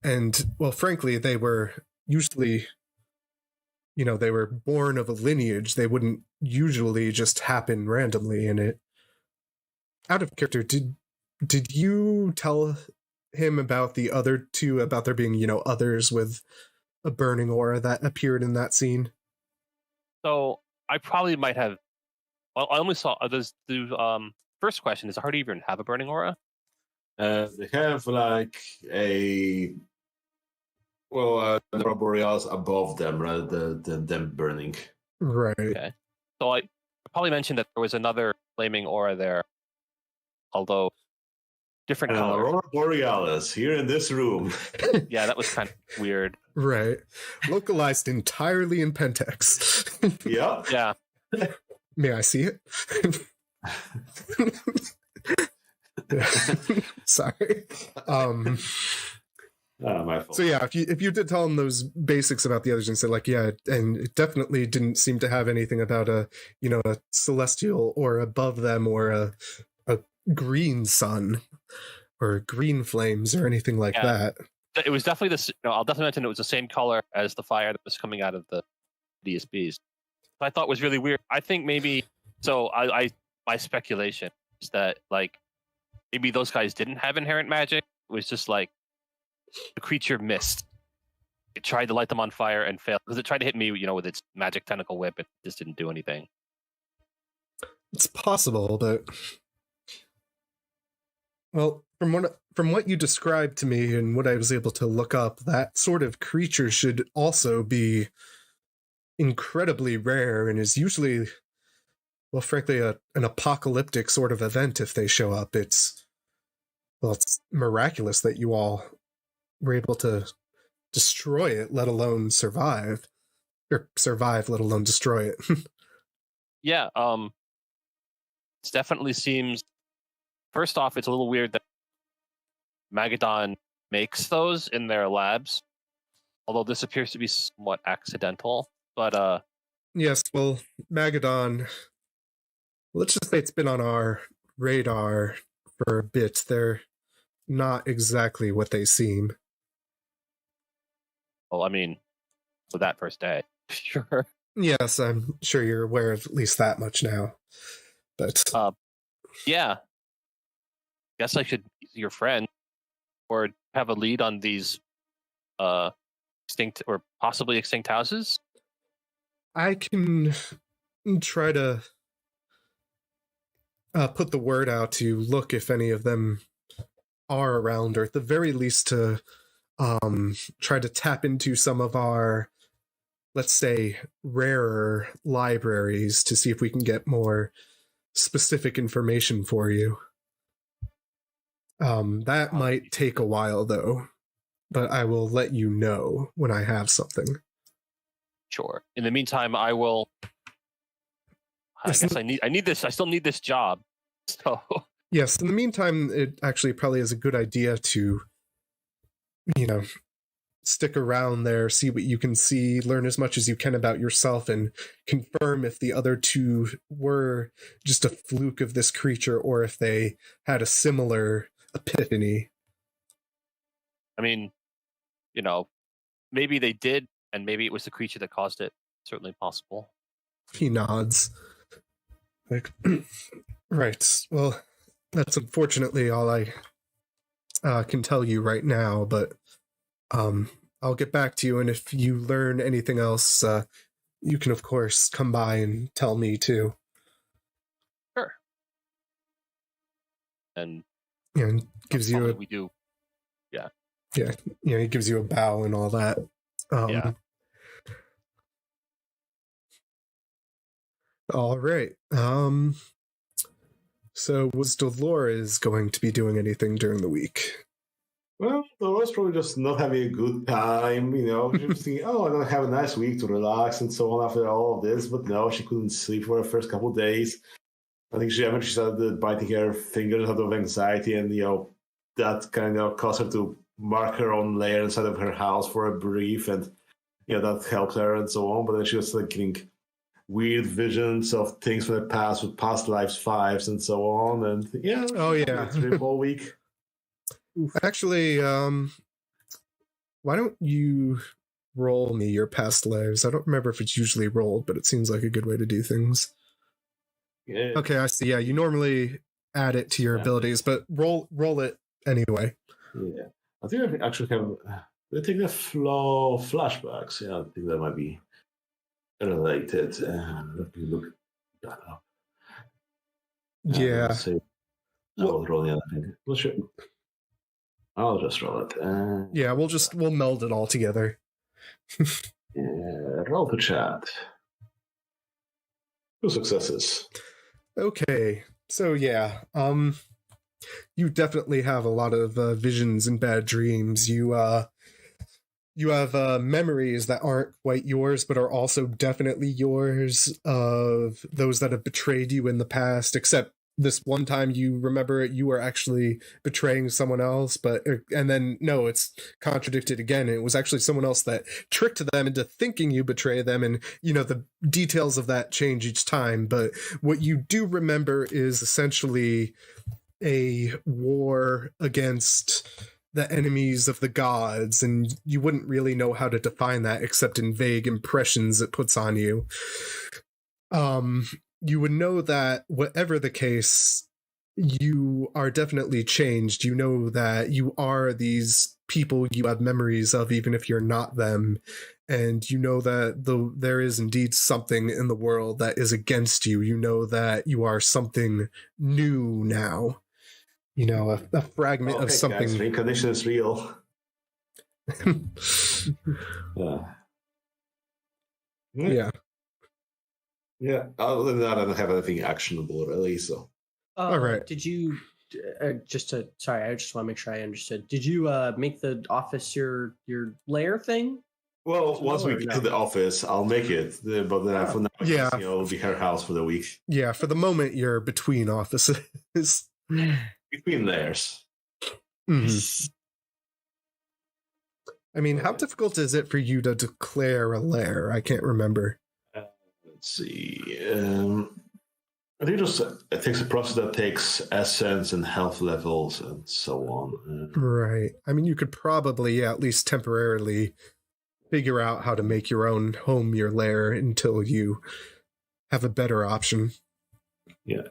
S1: And, well, frankly, they were usually, they were born of a lineage. They wouldn't usually just happen randomly in it. Out of character, did you tell him about the other two, about there being, others with a burning aura that appeared in that scene?
S2: So I probably might have. Well, I only saw the first question is: how do you even have a burning aura?
S3: They have like the aurora borealis above them rather than them burning.
S1: Right.
S2: Okay. So I probably mentioned that there was another flaming aura there, although different color.
S3: Aurora borealis here in this room.
S2: Yeah, that was kind of weird.
S1: Right. Localized entirely in Pentex.
S3: Yeah.
S2: Yeah.
S1: May I see it? Sorry.
S3: My fault.
S1: So yeah, if you did tell him those basics about the others and said like, yeah, and it definitely didn't seem to have anything about a celestial or above them or a green sun or green flames or anything like that.
S2: It was definitely this. I'll definitely mention it was the same color as the fire that was coming out of the DSBs. I thought was really weird. I think maybe my speculation is that like maybe those guys didn't have inherent magic. It was just like the creature missed. It tried to light them on fire and failed because it tried to hit me, with its magic tentacle whip. It just didn't do anything.
S1: It's possible, but well, from what you described to me and what I was able to look up, that sort of creature should also be incredibly rare and is usually, well, frankly, an apocalyptic sort of event if they show up. It's miraculous that you all were able to destroy it, let alone survive. Or survive, let alone destroy it.
S2: Yeah, it definitely seems... First off, it's a little weird that Magadon makes those in their labs, although this appears to be somewhat accidental. But
S1: yes, well, Magadon, let's just say it's been on our radar for a bit. They're not exactly what they seem.
S2: Well, I mean, for that first day, sure.
S1: Yes, I'm sure you're aware of at least that much now. But
S2: yeah, guess I should be your friend or have a lead on these extinct or possibly extinct houses.
S1: I can try to put the word out to look if any of them are around, or at the very least to try to tap into some of our, let's say, rarer libraries to see if we can get more specific information for you. That might take a while, though, but I will let you know when I have something.
S2: Sure. In the meantime, I will. I guess I need this. I still need this job. So
S1: yes. In the meantime, it actually probably is a good idea to, stick around there, see what you can see, learn as much as you can about yourself, and confirm if the other two were just a fluke of this creature or if they had a similar epiphany.
S2: I mean, maybe they did, and maybe it was the creature that caused it. Certainly possible.
S1: He nods. Like, right. Well, that's unfortunately all I can tell you right now, but I'll get back to you, and if you learn anything else, you can, of course, come by and tell me, too.
S2: Sure. And
S1: gives you
S2: we do. Yeah.
S1: Yeah, he gives you a bow and all that.
S2: Yeah.
S1: All right. So was Dolores going to be doing anything during the week?
S3: Well, Dolores probably just not having a good time, you know. She was thinking, oh, I'm going to have a nice week to relax and so on after all of this. But no, she couldn't sleep for the first couple of days. I think she eventually started biting her fingers out of anxiety, and, you know, that kind of caused her to mark her own lair inside of her house for a brief, and, you know, that helped her and so on. But then she was like getting weird visions of things from the past with past lives fives and so on. And yeah,
S1: Oh, yeah.
S3: it's a whole week.
S1: Actually, why don't you roll me your past lives? I don't remember if it's usually rolled, but it seems like a good way to do things.
S3: Yeah.
S1: Okay, I see. Yeah, you normally add it to your abilities, but roll it anyway.
S3: Yeah. I think I actually have. They take the flow flashbacks. Yeah, I think that might be related. Let me look that up.
S1: Yeah.
S3: Let's see. I was rolling it, I think. Well, sure. I'll just roll it.
S1: Yeah, we'll meld it all together.
S3: Roll to chat. 2 successes.
S1: Okay. So yeah, you definitely have a lot of visions and bad dreams. You have memories that aren't quite yours, but are also definitely yours, of those that have betrayed you in the past, except this one time you remember you were actually betraying someone else, and then no, it's contradicted again. It was actually someone else that tricked them into thinking you betray them, and you know the details of that change each time. But what you do remember is essentially a war against the enemies of the gods, and you wouldn't really know how to define that except in vague impressions it puts on you. You would know that whatever the case, you are definitely changed. You know that you are these people you have memories of, even if you're not them. And you know that there is indeed something in the world that is against you. You know that you are something new now. You know, a fragment of something.
S3: Guys, reincarnation is real.
S1: Yeah.
S3: Yeah, other than that, I don't have anything actionable really. So,
S1: all right.
S4: Did you sorry, I just want to make sure I understood. Did you make the office your lair thing?
S3: well, once we get to the office, I'll make it. But then for now,
S1: Yeah.
S3: it'll be her house for the week.
S1: Yeah, for the moment, you're between offices.
S3: Between layers.
S1: Mm-hmm. I mean, how difficult is it for you to declare a lair? I can't remember.
S3: Let's see. I think it takes a process that takes essence and health levels and so on.
S1: Right. I mean, you could probably at least temporarily figure out how to make your own home your lair until you have a better option.
S3: Yeah.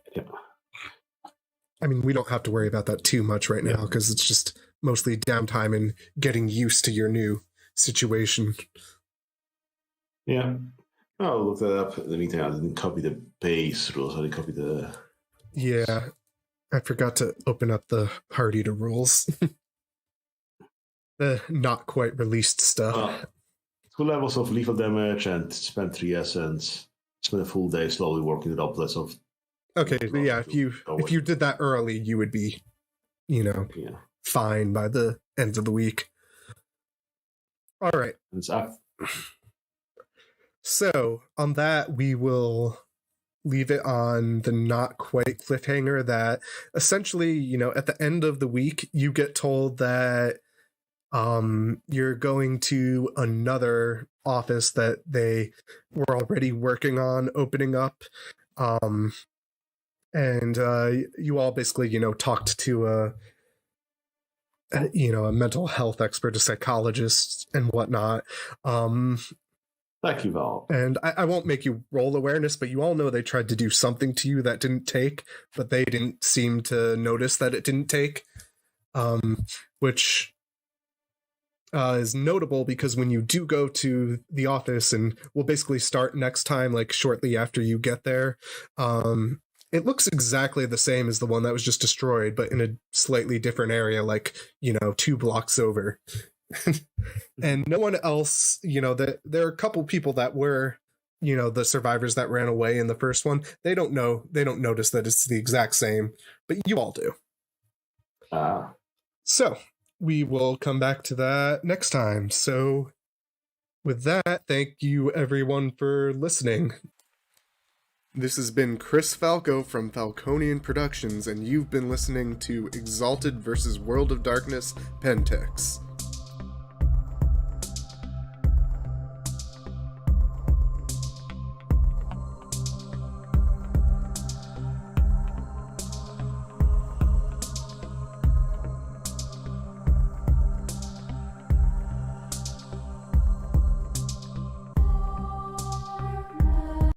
S1: I mean, we don't have to worry about that too much right now because it's just mostly downtime and getting used to your new situation.
S3: Yeah. I'll look that up. In the meantime, I didn't copy the base rules. I didn't copy the...
S1: Yeah. I forgot to open up the party to rules. The not quite released stuff.
S3: 2 levels of lethal damage and spend 3 essence. Spend a full day slowly working it up. Less of...
S1: Okay, but yeah, if you did that early, you would be, fine by the end of the week. All right.
S3: It's up.
S1: So, on that, we will leave it on the not quite cliffhanger that essentially, at the end of the week, you get told that you're going to another office that they were already working on opening up. And you all basically, talked to a mental health expert, a psychologist and whatnot.
S3: Thank you, Val.
S1: And I won't make you roll awareness, but you all know they tried to do something to you that didn't take, but they didn't seem to notice that it didn't take, which is notable because when you do go to the office, and we'll basically start next time, like shortly after you get there, it looks exactly the same as the one that was just destroyed, but in a slightly different area, like, 2 blocks over. And no one else, there are a couple people that were the survivors that ran away in the first one, they don't notice that it's the exact same, but you all do. So we will come back to that next time. So with that, thank you everyone for listening. This has been Chris Falco from Falconian Productions, and you've been listening to Exalted vs. World of Darkness Pentex.